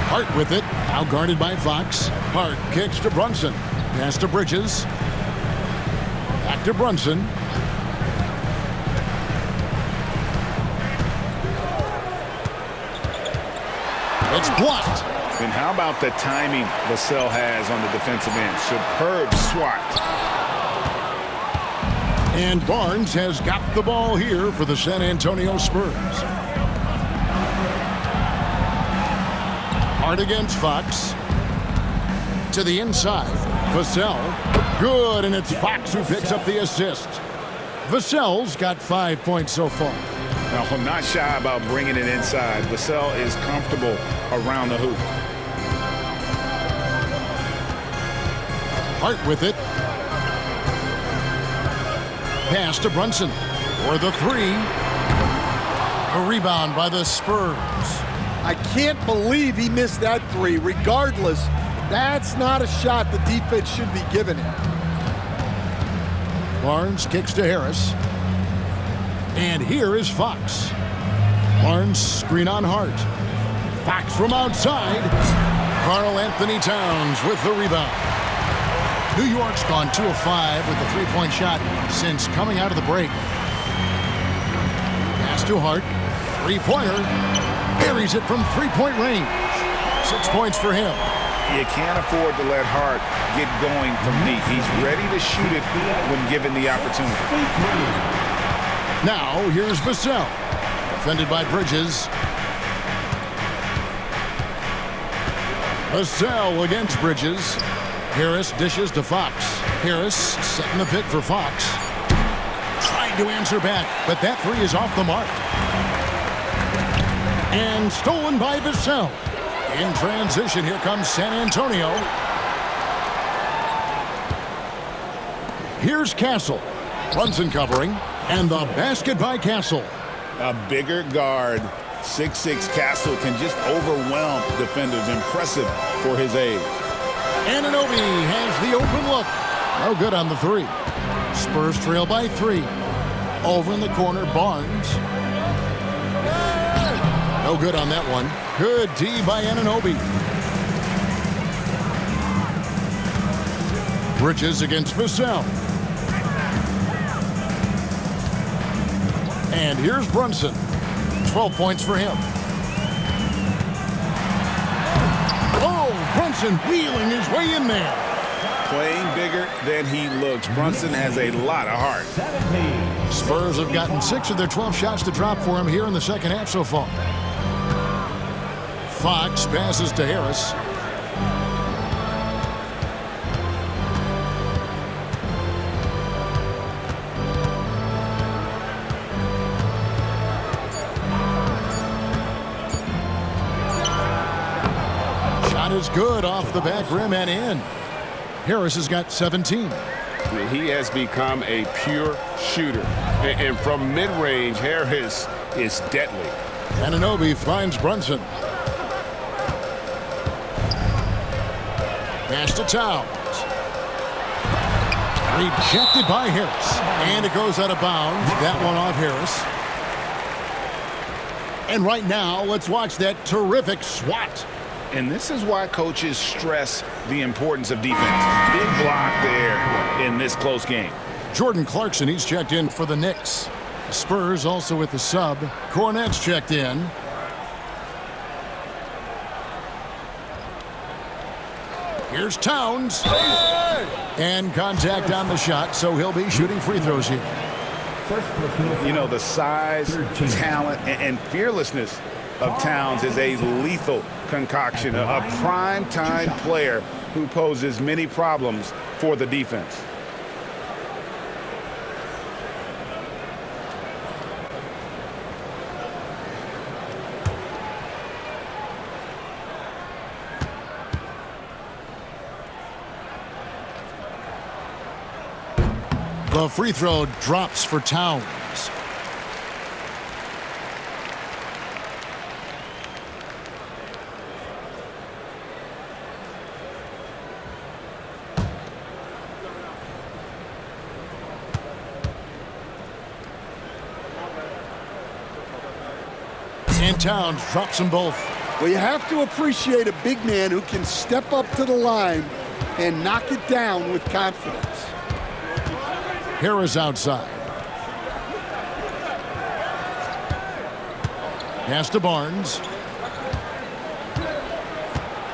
Hart with it. Now guarded by Fox. Hart kicks to Brunson. Pass to Bridges. Back to Brunson. It's blocked. And how about the timing Vassell has on the defensive end? Superb swat. And Barnes has got the ball here for the San Antonio Spurs. Hart against Fox. To the inside. Vassell. Good, and it's Fox who picks up the assist. Vassell's got 5 points so far. Now, I'm not shy about bringing it inside. Vassell is comfortable around the hoop. Hart with it. Pass to Brunson for the three. A rebound by the Spurs. I can't believe he missed that three. Regardless, that's not a shot the defense should be giving him. Barnes kicks to Harris. And here is Fox. Barnes screen on Hart. Fox from outside. Karl Anthony Towns with the rebound. New York's gone 2 of 5 with the three-point shot since coming out of the break. Pass to Hart. Three-pointer. Buries it from three-point range. 6 points for him. You can't afford to let Hart get going from deep. He's ready to shoot it when given the opportunity. Now, here's Vassell. Defended by Bridges. Vassell against Bridges. Harris dishes to Fox. Harris setting the pick for Fox. Trying to answer back, but that three is off the mark. And stolen by Vassell. In transition, here comes San Antonio. Here's Castle. Brunson covering. And the basket by Castle. A bigger guard, 6'6" Castle, can just overwhelm defenders. Impressive for his age. Anunoby has the open look. No good on the three. Spurs trail by 3. Over in the corner, Barnes. No good on that one. Good D by Anunoby. Bridges against Vassell. And here's Brunson. 12 points for him. Oh, Brunson wheeling his way in there. Playing bigger than he looks. Brunson has a lot of heart. Spurs have gotten 6 of their 12 shots to drop for him here in the second half so far. Fox passes to Harris. Shot is good off the back rim and in. Harris has got 17. He has become a pure shooter. And from mid-range, Harris is deadly. Anunoby finds Brunson. Pass to Towns. Rejected by Harris. And it goes out of bounds. That one off Harris. And right now, let's watch that terrific swat. And this is why coaches stress the importance of defense. Big block there in this close game. Jordan Clarkson, he's checked in for the Knicks. The Spurs also with the sub. Cornette's checked in. Here's Towns. And contact on the shot, so he'll be shooting free throws here. You know, the size, talent, and fearlessness of Towns is a lethal concoction, a prime-time player who poses many problems for the defense. The free throw drops for Towns. And Towns drops them both. Well, you have to appreciate a big man who can step up to the line and knock it down with confidence. Harris outside. Pass to Barnes.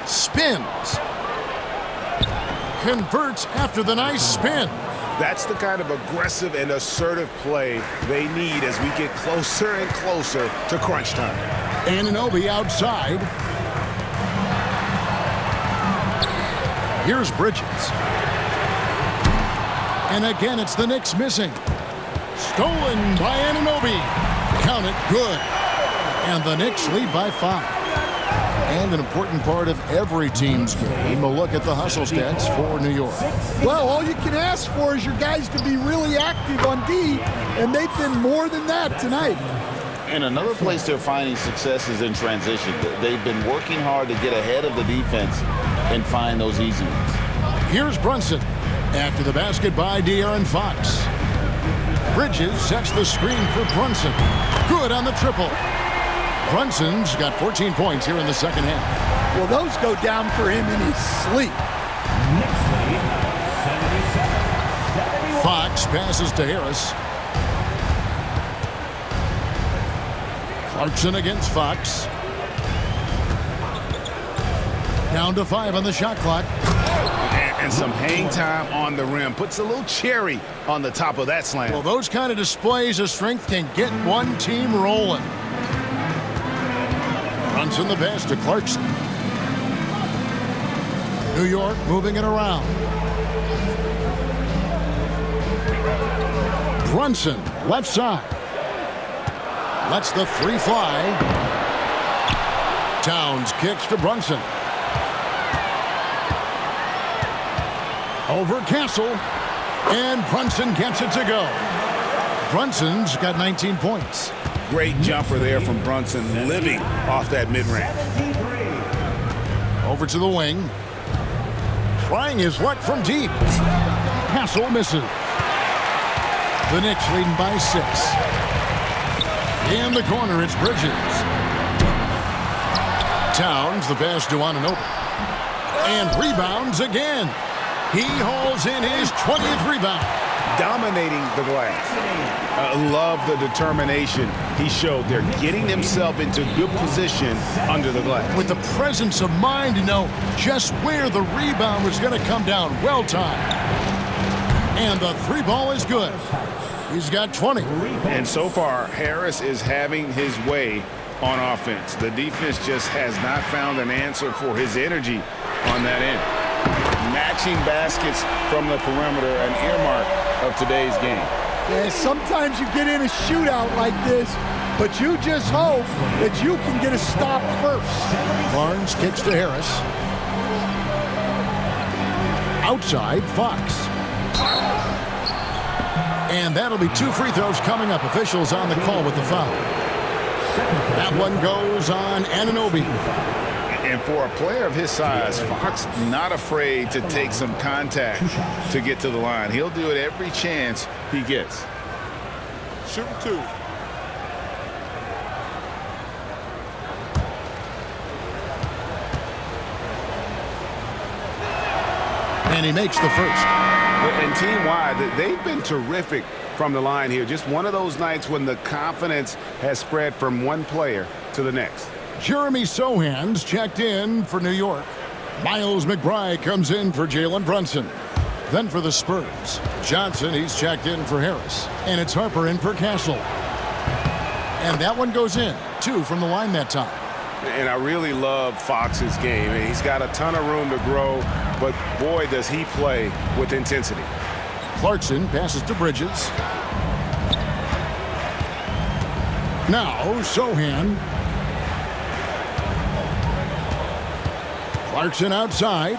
Spins. Converts after the nice spin. That's the kind of aggressive and assertive play they need as we get closer and closer to crunch time. Anunoby outside. Here's Bridges. And again, it's the Knicks missing. Stolen by Anunoby. Count it, good. And the Knicks lead by 5. And an important part of every team's game, a look at the hustle stats for New York. Well, all you can ask for is your guys to be really active on D, and they've been more than that tonight. And another place they're finding success is in transition. They've been working hard to get ahead of the defense and find those easy ones. Here's Brunson. After the basket by De'Aaron Fox. Bridges sets the screen for Brunson. Good on the triple. Brunson's got 14 points here in the second half. Well, those go down for him in his sleep. Fox passes to Harris. Clarkson against Fox. Down to 5 on the shot clock. And some hang time on the rim. Puts a little cherry on the top of that slam. Well, those kind of displays of strength can get one team rolling. Brunson the pass to Clarkson. New York moving it around. Brunson, left side. Lets the 3 fly. Towns kicks to Brunson. Over Castle. And Brunson gets it to go. Brunson's got 19 points. Great jumper there from Brunson, living off that mid-range. Over to the wing. Trying his luck from deep. Castle misses. The Knicks leading by 6. In the corner, it's Bridges. Towns, the pass to Anunoby. And rebounds again. He hauls in his 20th rebound. Dominating the glass. Love the determination he showed there, getting himself into good position under the glass. With the presence of mind to know just where the rebound was going to come down. Well timed. And the 3 ball is good. He's got 20. And so far, Harris is having his way on offense. The defense just has not found an answer for his energy on that end. Matching baskets from the perimeter, an earmark of today's game. Yeah, sometimes you get in a shootout like this, but you just hope that you can get a stop first. Barnes kicks to Harris. Outside, Fox. And that'll be 2 free throws coming up. Officials on the call with the foul. That one goes on Anunoby. And for a player of his size, Fox not afraid to take some contact to get to the line. He'll do it every chance he gets. Shoot 2. And he makes the first. And team-wide, they've been terrific from the line here. Just one of those nights when the confidence has spread from one player to the next. Jeremy Sohan's checked in for New York. Miles McBride comes in for Jalen Brunson. Then for the Spurs, Johnson, he's checked in for Harris. And it's Harper in for Castle. And that one goes in. 2 from the line that time. And I really love Fox's game. He's got a ton of room to grow, but boy, does he play with intensity. Clarkson passes to Bridges. Now, Sohan. Clarkson outside.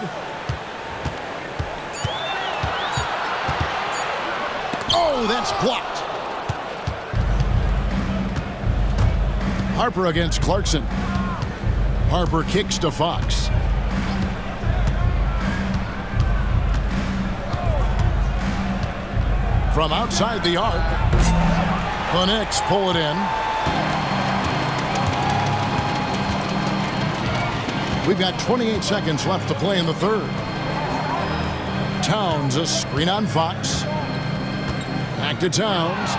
Oh, that's blocked. Harper against Clarkson. Harper kicks to Fox. From outside the arc, the Knicks pull it in. We've got 28 seconds left to play in the third. Towns, a screen on Fox. Back to Towns.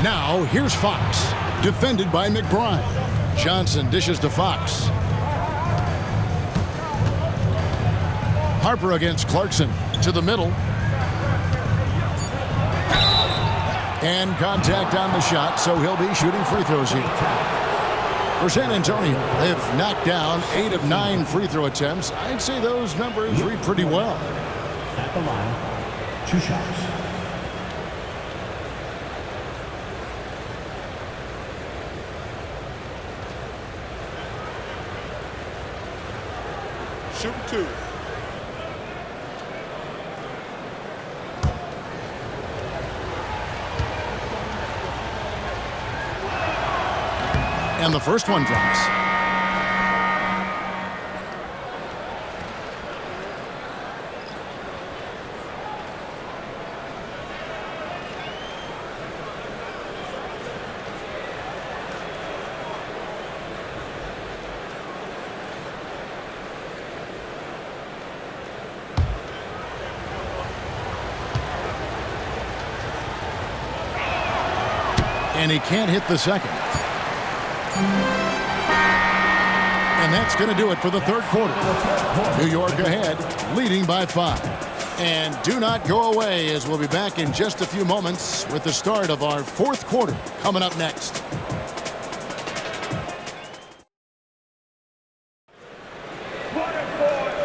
Now, here's Fox, defended by McBride. Johnson dishes to Fox. Harper against Clarkson, to the middle. And contact on the shot, so he'll be shooting free throws here. For San Antonio, they've knocked down 8 of 9 free throw attempts. I'd say those numbers read pretty well. At the line, 2 shots. Shoot 2. And the first one drops. And he can't hit the second. And that's going to do it for the third quarter. New York ahead, leading by 5. And do not go away, as we'll be back in just a few moments with the start of our fourth quarter coming up next.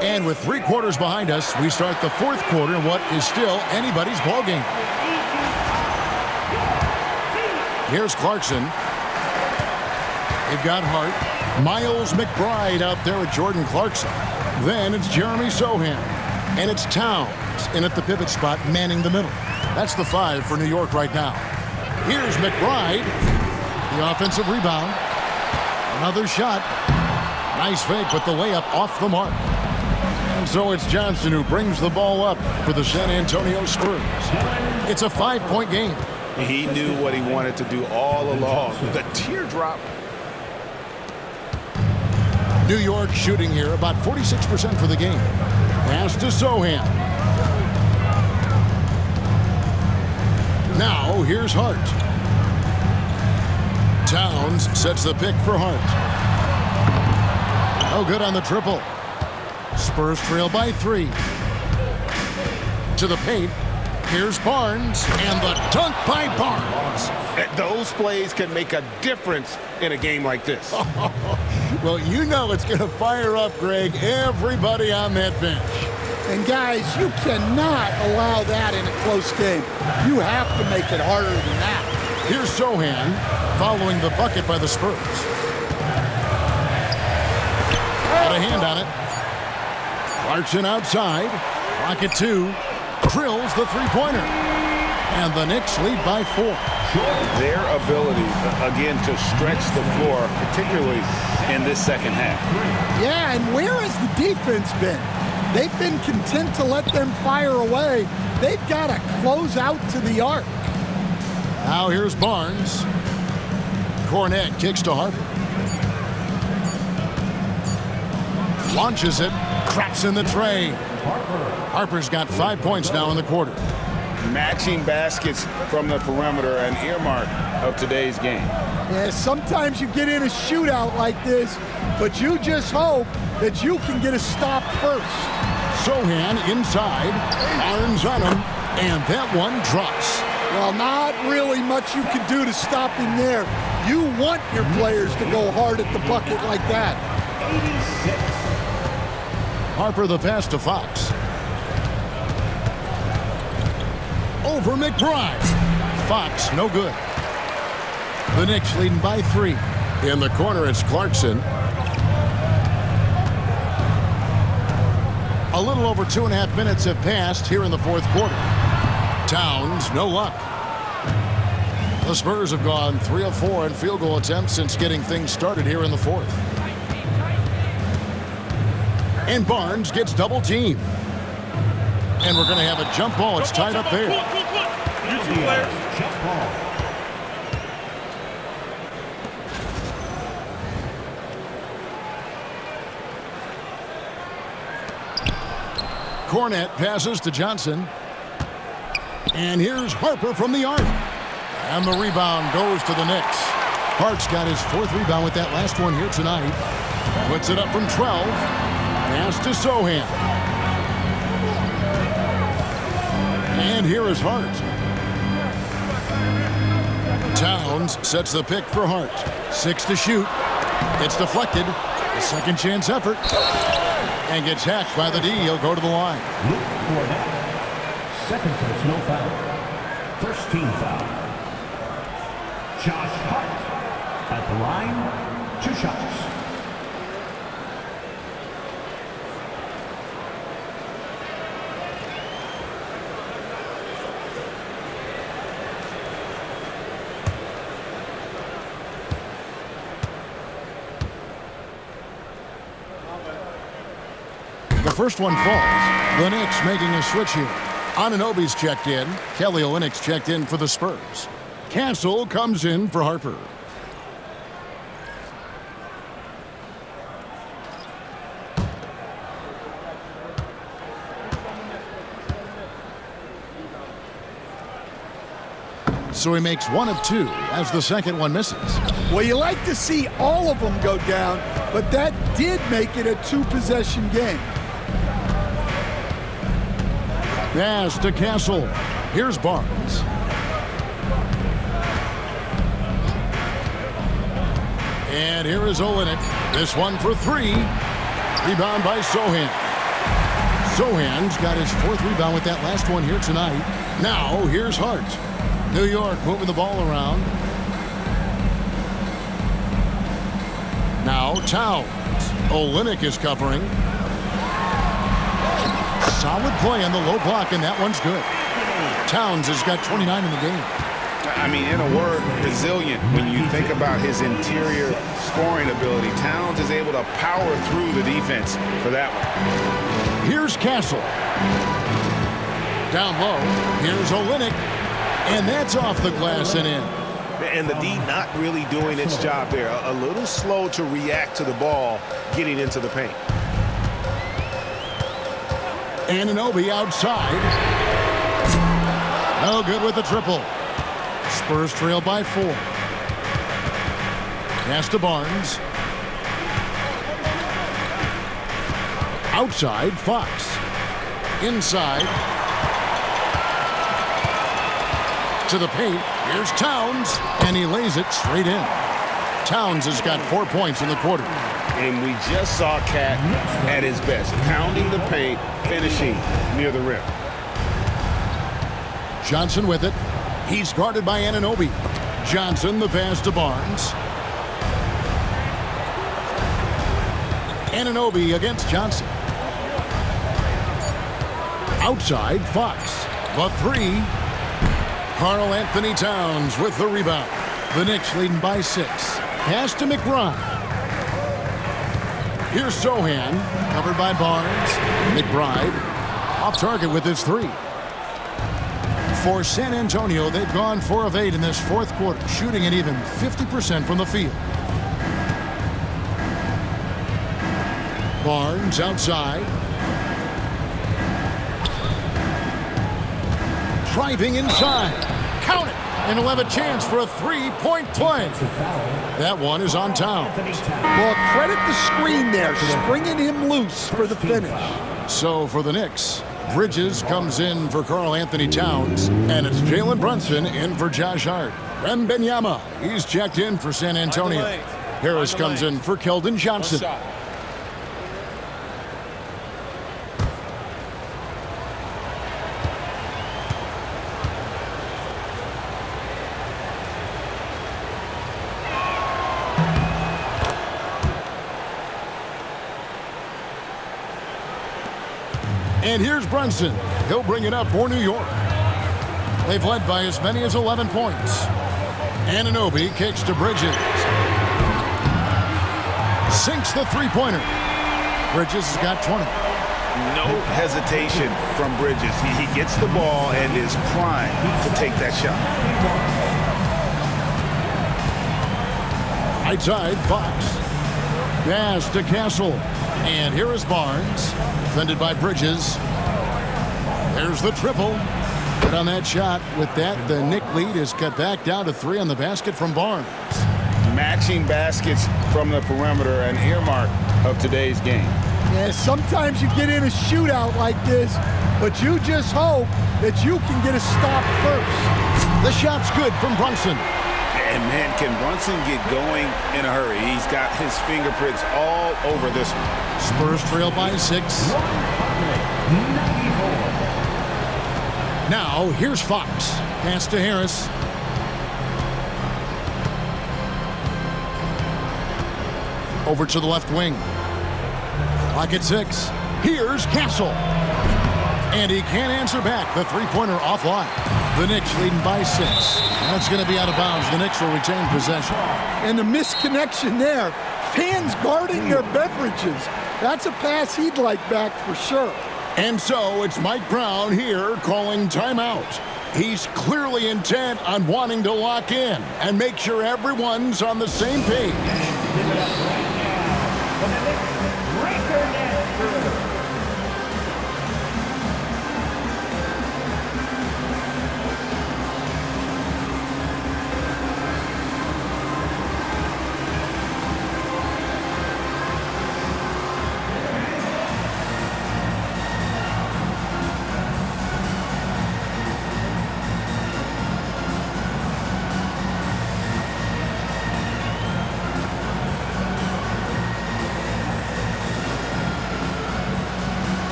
And with 3 quarters behind us, we start the fourth quarter in what is still anybody's ballgame. Here's Clarkson. They've got Hart. Miles McBride out there with Jordan Clarkson. Then it's Jeremy Sohan. And it's Towns in at the pivot spot, manning the middle. That's the 5 for New York right now. Here's McBride. The offensive rebound. Another shot. Nice fake, but the layup off the mark. And so it's Johnson who brings the ball up for the San Antonio Spurs. It's a 5-point game. He knew what he wanted to do all along. The teardrop. New York shooting here about 46% for the game. Pass to Sohan. Now here's Hart. Towns sets the pick for Hart. Oh, good on the triple. Spurs trail by 3. To the paint. Here's Barnes, and the dunk by Barnes. Those plays can make a difference in a game like this. Well, you know it's going to fire up, Greg, everybody on that bench. And guys, you cannot allow that in a close game. You have to make it harder than that. Here's Sohan following the bucket by the Spurs. Got a hand on it. Clarkson outside. Rocket 2. Drills the three-pointer. And the Knicks lead by 4. Their ability, again, to stretch the floor, particularly in this second half. Yeah, and where has the defense been? They've been content to let them fire away. They've got to close out to the arc. Now here's Barnes. Cornette kicks to Harper. Launches it. Craps in the tray. Harper's got 5 points now in the quarter. Matching baskets from the perimeter, an earmark of today's game. Yeah, sometimes you get in a shootout like this, but you just hope that you can get a stop first. Sohan inside. Barnes on him. And that one drops. Well, not really much you can do to stop him there. You want your players to go hard at the bucket like that. 86. Harper the pass to Fox. Over McBride. Fox, no good. The Knicks leading by 3. In the corner, it's Clarkson. A little over 2.5 minutes have passed here in the fourth quarter. Towns, no luck. The Spurs have gone 3 of 4 in field goal attempts since getting things started here in the fourth. And Barnes gets double teamed. And we're going to have a jump ball. It's tied up there. You two players. Jump ball. Cornette passes to Johnson. And here's Harper from the arc. And the rebound goes to the Knicks. Hart's got his 4th rebound with that last one here tonight. Puts it up from 12. Pass to Sohan. And here is Hart. Towns sets the pick for Hart. 6 to shoot. It's deflected. A second chance effort. And gets hacked by the D. He'll go to the line. Second personal foul. First team foul. Josh Hart at the line. 2 shots. The first one falls. The Knicks making a switch here. Anunoby's checked in. Kelly Olynyk's checked in for the Spurs. Castle comes in for Harper. So he makes 1 of 2 as the second one misses. Well, you like to see all of them go down, but that did make it a 2-possession game. Pass to Castle. Here's Barnes. And here is Olynyk. This one for 3. Rebound by Sohan. Sohan's got his 4th rebound with that last one here tonight. Now, here's Hart. New York moving the ball around. Now, Towns. Olynyk is covering. Solid play on the low block, and that one's good. Towns has got 29 in the game. I mean, in a word, resilient. When you think about his interior scoring ability, Towns is able to power through the defense for that one. Here's Castle. Down low. Here's Olynyk. And that's off the glass and in. And the D not really doing its job there. A little slow to react to the ball getting into the paint. Anunoby outside. No good with the triple. Spurs trail by 4. Pass to Barnes. Outside, Fox. Inside. To the paint. Here's Towns. And he lays it straight in. Towns has got 4 points in the quarter. And we just saw Cat at his best, pounding the paint, finishing near the rim. Johnson with it. He's guarded by Anunoby. Johnson, the pass to Barnes. Anunoby against Johnson. Outside, Fox. The 3. Karl Anthony Towns with the rebound. The Knicks leading by 6. Pass to McBride. Here's Sohan, covered by Barnes. McBride off target with his 3. For San Antonio, they've gone 4 of 8 in this fourth quarter, shooting at even 50% from the field. Barnes outside. Driving inside. Count it! And he'll have a chance for a 3-point play. That one is on Towns. Well, credit the screen there, springing him loose for the finish. So for the Knicks, Bridges comes in for Karl Anthony Towns, and it's Jalen Brunson in for Josh Hart. Wembanyama, he's checked in for San Antonio. Harris comes in for Keldon Johnson. And here's Brunson. He'll bring it up for New York. They've led by as many as 11 points. Anunoby kicks to Bridges. Sinks the three-pointer. Bridges has got 20. No hesitation from Bridges. He gets the ball and is primed to take that shot. Right side, Fox. Pass to Castle. And here is Barnes. Defended by Bridges. There's the triple. Good on that shot. With that, the Knick lead is cut back down to 3 on the basket from Barnes. Matching baskets from the perimeter, an earmark of today's game. Yeah, sometimes you get in a shootout like this, but you just hope that you can get a stop first. The shot's good from Brunson. And man, can Brunson get going in a hurry? He's got his fingerprints all over this one. Spurs trail by 6. Now, here's Fox. Pass to Harris. Over to the left wing. Clock at 6. Here's Castle. And he can't answer back. The three-pointer offline. The Knicks leading by 6. And it's going to be out of bounds. The Knicks will retain possession. And the misconnection there. Fans guarding their beverages. That's a pass he'd like back for sure. And so it's Mike Brown here calling timeout. He's clearly intent on wanting to lock in and make sure everyone's on the same page.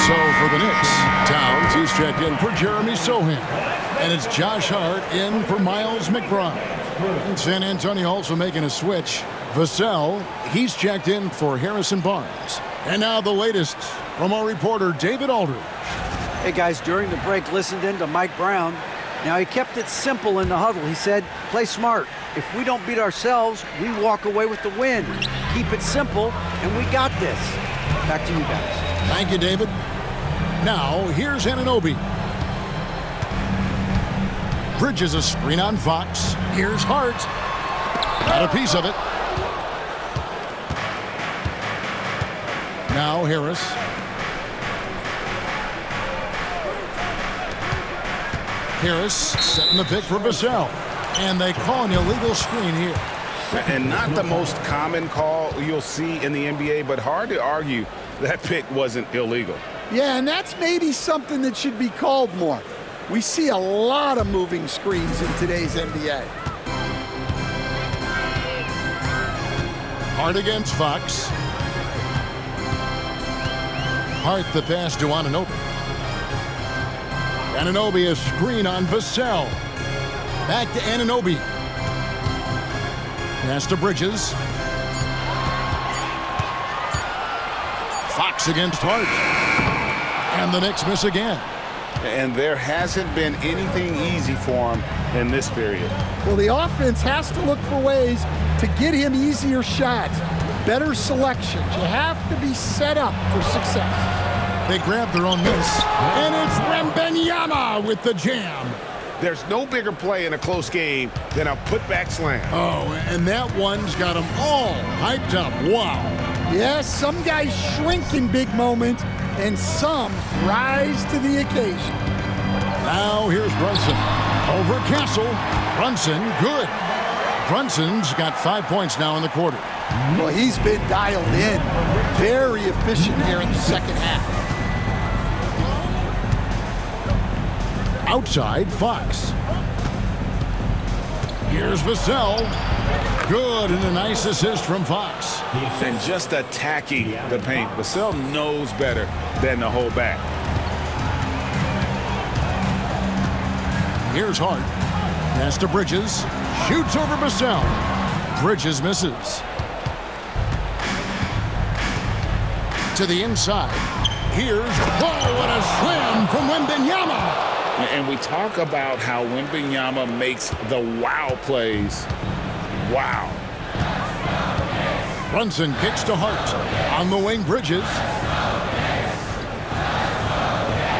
So for the Knicks, Towns, he's checked in for Jeremy Sohan. And it's Josh Hart in for Miles McBride. And San Antonio also making a switch. Vassell, he's checked in for Harrison Barnes. And now the latest from our reporter, David Aldridge. Hey guys, during the break, listened in to Mike Brown. Now he kept it simple in the huddle. He said, play smart. If we don't beat ourselves, we walk away with the win. Keep it simple, and we got this. Back to you guys. Thank you, David. Now, here's Anunoby. Bridges a screen on Fox. Here's Hart. Got a piece of it. Now Harris. Harris setting the pick for Vassell. And they call an illegal screen here. And not the most common call you'll see in the NBA, but hard to argue that pick wasn't illegal. Yeah, and that's maybe something that should be called more. We see a lot of moving screens in today's NBA. Hart against Fox. Hart the pass to Anunoby. Anunoby a screen on Vassell. Back to Anunoby. Pass to Bridges. Fox against Hart. And the Knicks miss again. And there hasn't been anything easy for him in this period. Well, the offense has to look for ways to get him easier shots, better selections. You have to be set up for success. They grab their own miss. And it's Wembanyama with the jam. There's no bigger play in a close game than a putback slam. Oh, and that one's got them all hyped up. Wow. Yes, some guys shrink in big moments, and some rise to the occasion. Now here's Brunson over Castle. Brunson, good. Brunson's got 5 points now in the quarter. Well, he's been dialed in. Very efficient here in the second half. Outside, Fox. Here's Vassell. Good, and a nice assist from Fox. And just attacking the paint. Vassell knows better than to hold back. Here's Hart. Pass to Bridges. Shoots over Vassell. Bridges misses. To the inside. Here's, whoa, what a slam from Wembanyama. And we talk about how Wembanyama makes the wow plays. Wow. Brunson kicks to Hart. On the wing, Bridges.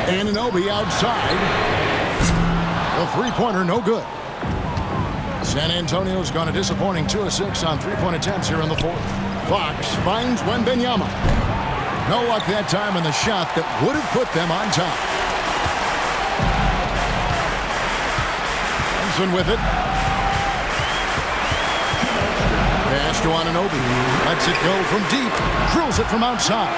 Anunoby outside. The three-pointer, no good. San Antonio's gone a disappointing 2 of 6 on three-point attempts here in the fourth. Fox finds Wembanyama. No luck that time in the shot that would have put them on top. Brunson with it. Pass to Anunoby. Lets it go from deep. Drills it from outside.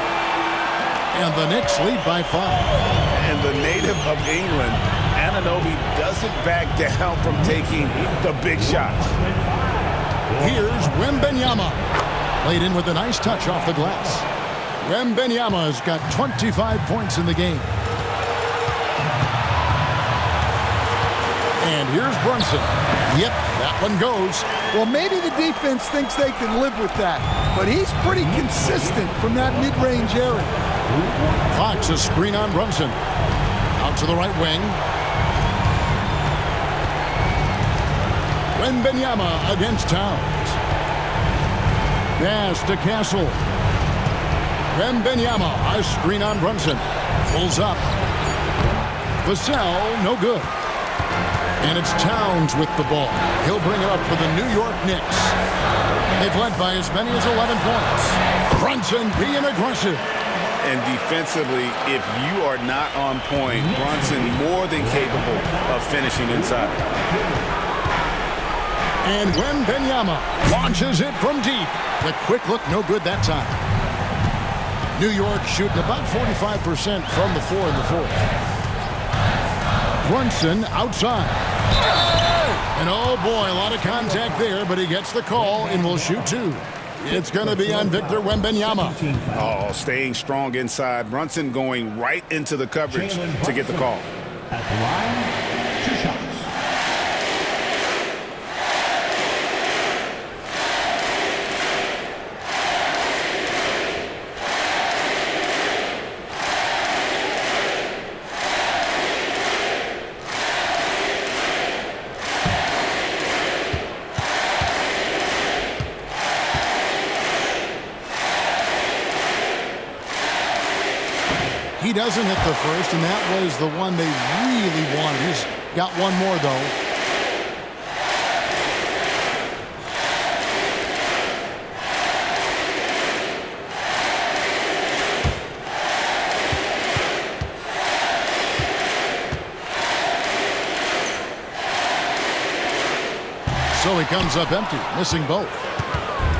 And the Knicks lead by 5. And the native of England, Anunoby doesn't back down from taking the big shots. Here's Wembanyama. Played in with a nice touch off the glass. Wembanyama's got 25 points in the game. And here's Brunson. Yep, that one goes. Well, maybe the defense thinks they can live with that, but he's pretty consistent from that mid-range area. Fox a screen on Brunson. Out to the right wing. Wembanyama against Towns. Pass to Castle. Wembanyama, a screen on Brunson. Pulls up. Vassell, no good. And it's Towns with the ball. He'll bring it up for the New York Knicks. They've led by as many as 11 points. Brunson being aggressive. And defensively, if you are not on point, Brunson more than capable of finishing inside. And Wembanyama launches it from deep. The quick look, no good that time. New York shooting about 45% from the floor in the fourth. Brunson outside. And oh boy, a lot of contact there, but he gets the call and will shoot 2. It's going to be on Victor Wembanyama. Oh, staying strong inside. Brunson going right into the coverage to get the call. At the line, 2 shots. He doesn't hit the first, and that was the one they really wanted. He's got one more, though. So he comes up empty, missing both.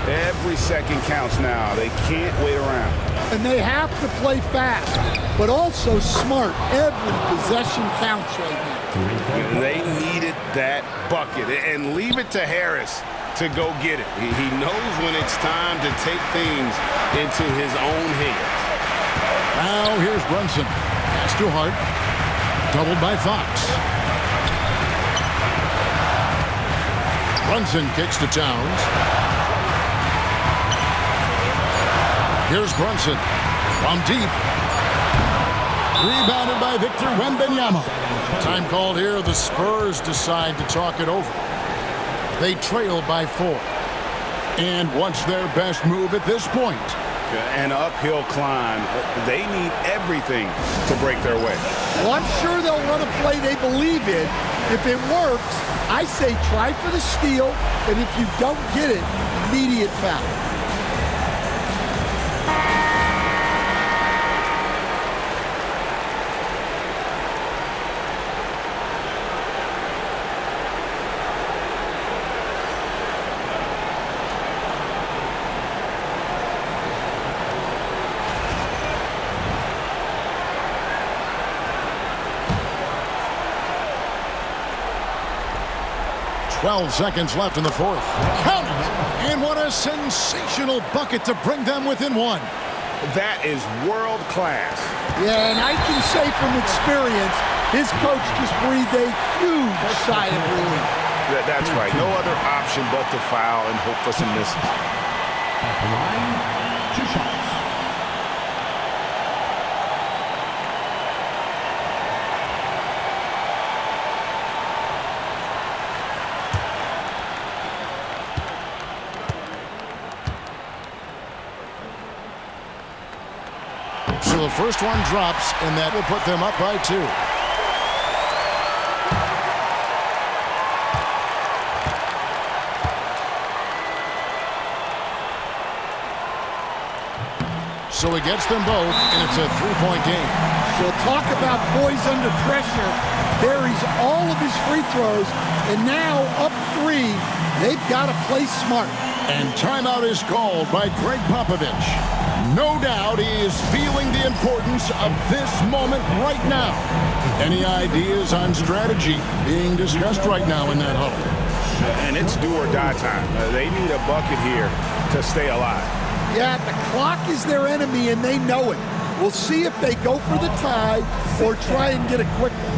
Every second counts now. They can't wait around. And they have to play fast, but also smart. Every possession counts right now. They needed that bucket. And leave it to Harris to go get it. He knows when it's time to take things into his own hands. Now here's Brunson. Pass to Hart. Doubled by Fox. Brunson kicks to Towns. Here's Brunson from deep. Rebounded by Victor Wembanyama. Time called here. The Spurs decide to talk it over. They trail by 4. And what's their best move at this point? An uphill climb. They need everything to break their way. Well, I'm sure they'll run a play they believe in. If it works, I say try for the steal, and if you don't get it, immediate foul. 12 seconds left in the fourth. Count it! And what a sensational bucket to bring them within one. That is world class. Yeah, and I can say from experience, his coach just breathed a huge sigh of relief. That's right. No other option but to foul and hope for some misses. At the line, 2 shots. So the first one drops, and that will put them up by 2. So he gets them both, and it's a 3-point game. We'll talk about boys under pressure. Buries all of his free throws, and now up 3. They've got to play smart. And timeout is called by Greg Popovich. No doubt he is feeling the importance of this moment right now. Any ideas on strategy being discussed right now in that huddle? And it's do or die time. They need a bucket here to stay alive. Yeah, the clock is their enemy, and they know it. We'll see if they go for the tie or try and get a quick one.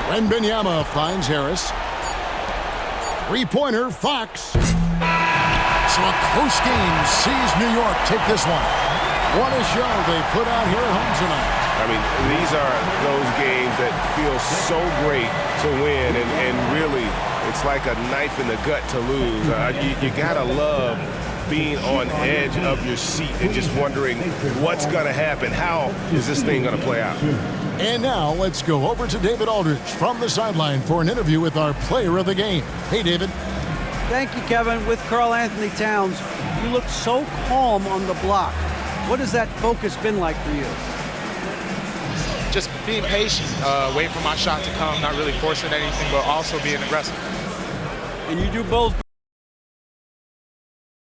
Wembanyama finds Harris. 3-pointer, Fox. So a close game sees New York take this one. What a show they put out here at home tonight. I mean, these are those games that feel so great to win, and really, it's like a knife in the gut to lose. You gotta love being on edge of your seat and just wondering what's gonna happen. How is this thing gonna play out? And now let's go over to David Aldridge from the sideline for an interview with our player of the game. Hey, David. Thank you, Kevin. With Karl Anthony Towns, you look so calm on the block. What has that focus been like for you? Just being patient, waiting for my shot to come, not really forcing anything, but also being aggressive. And you do both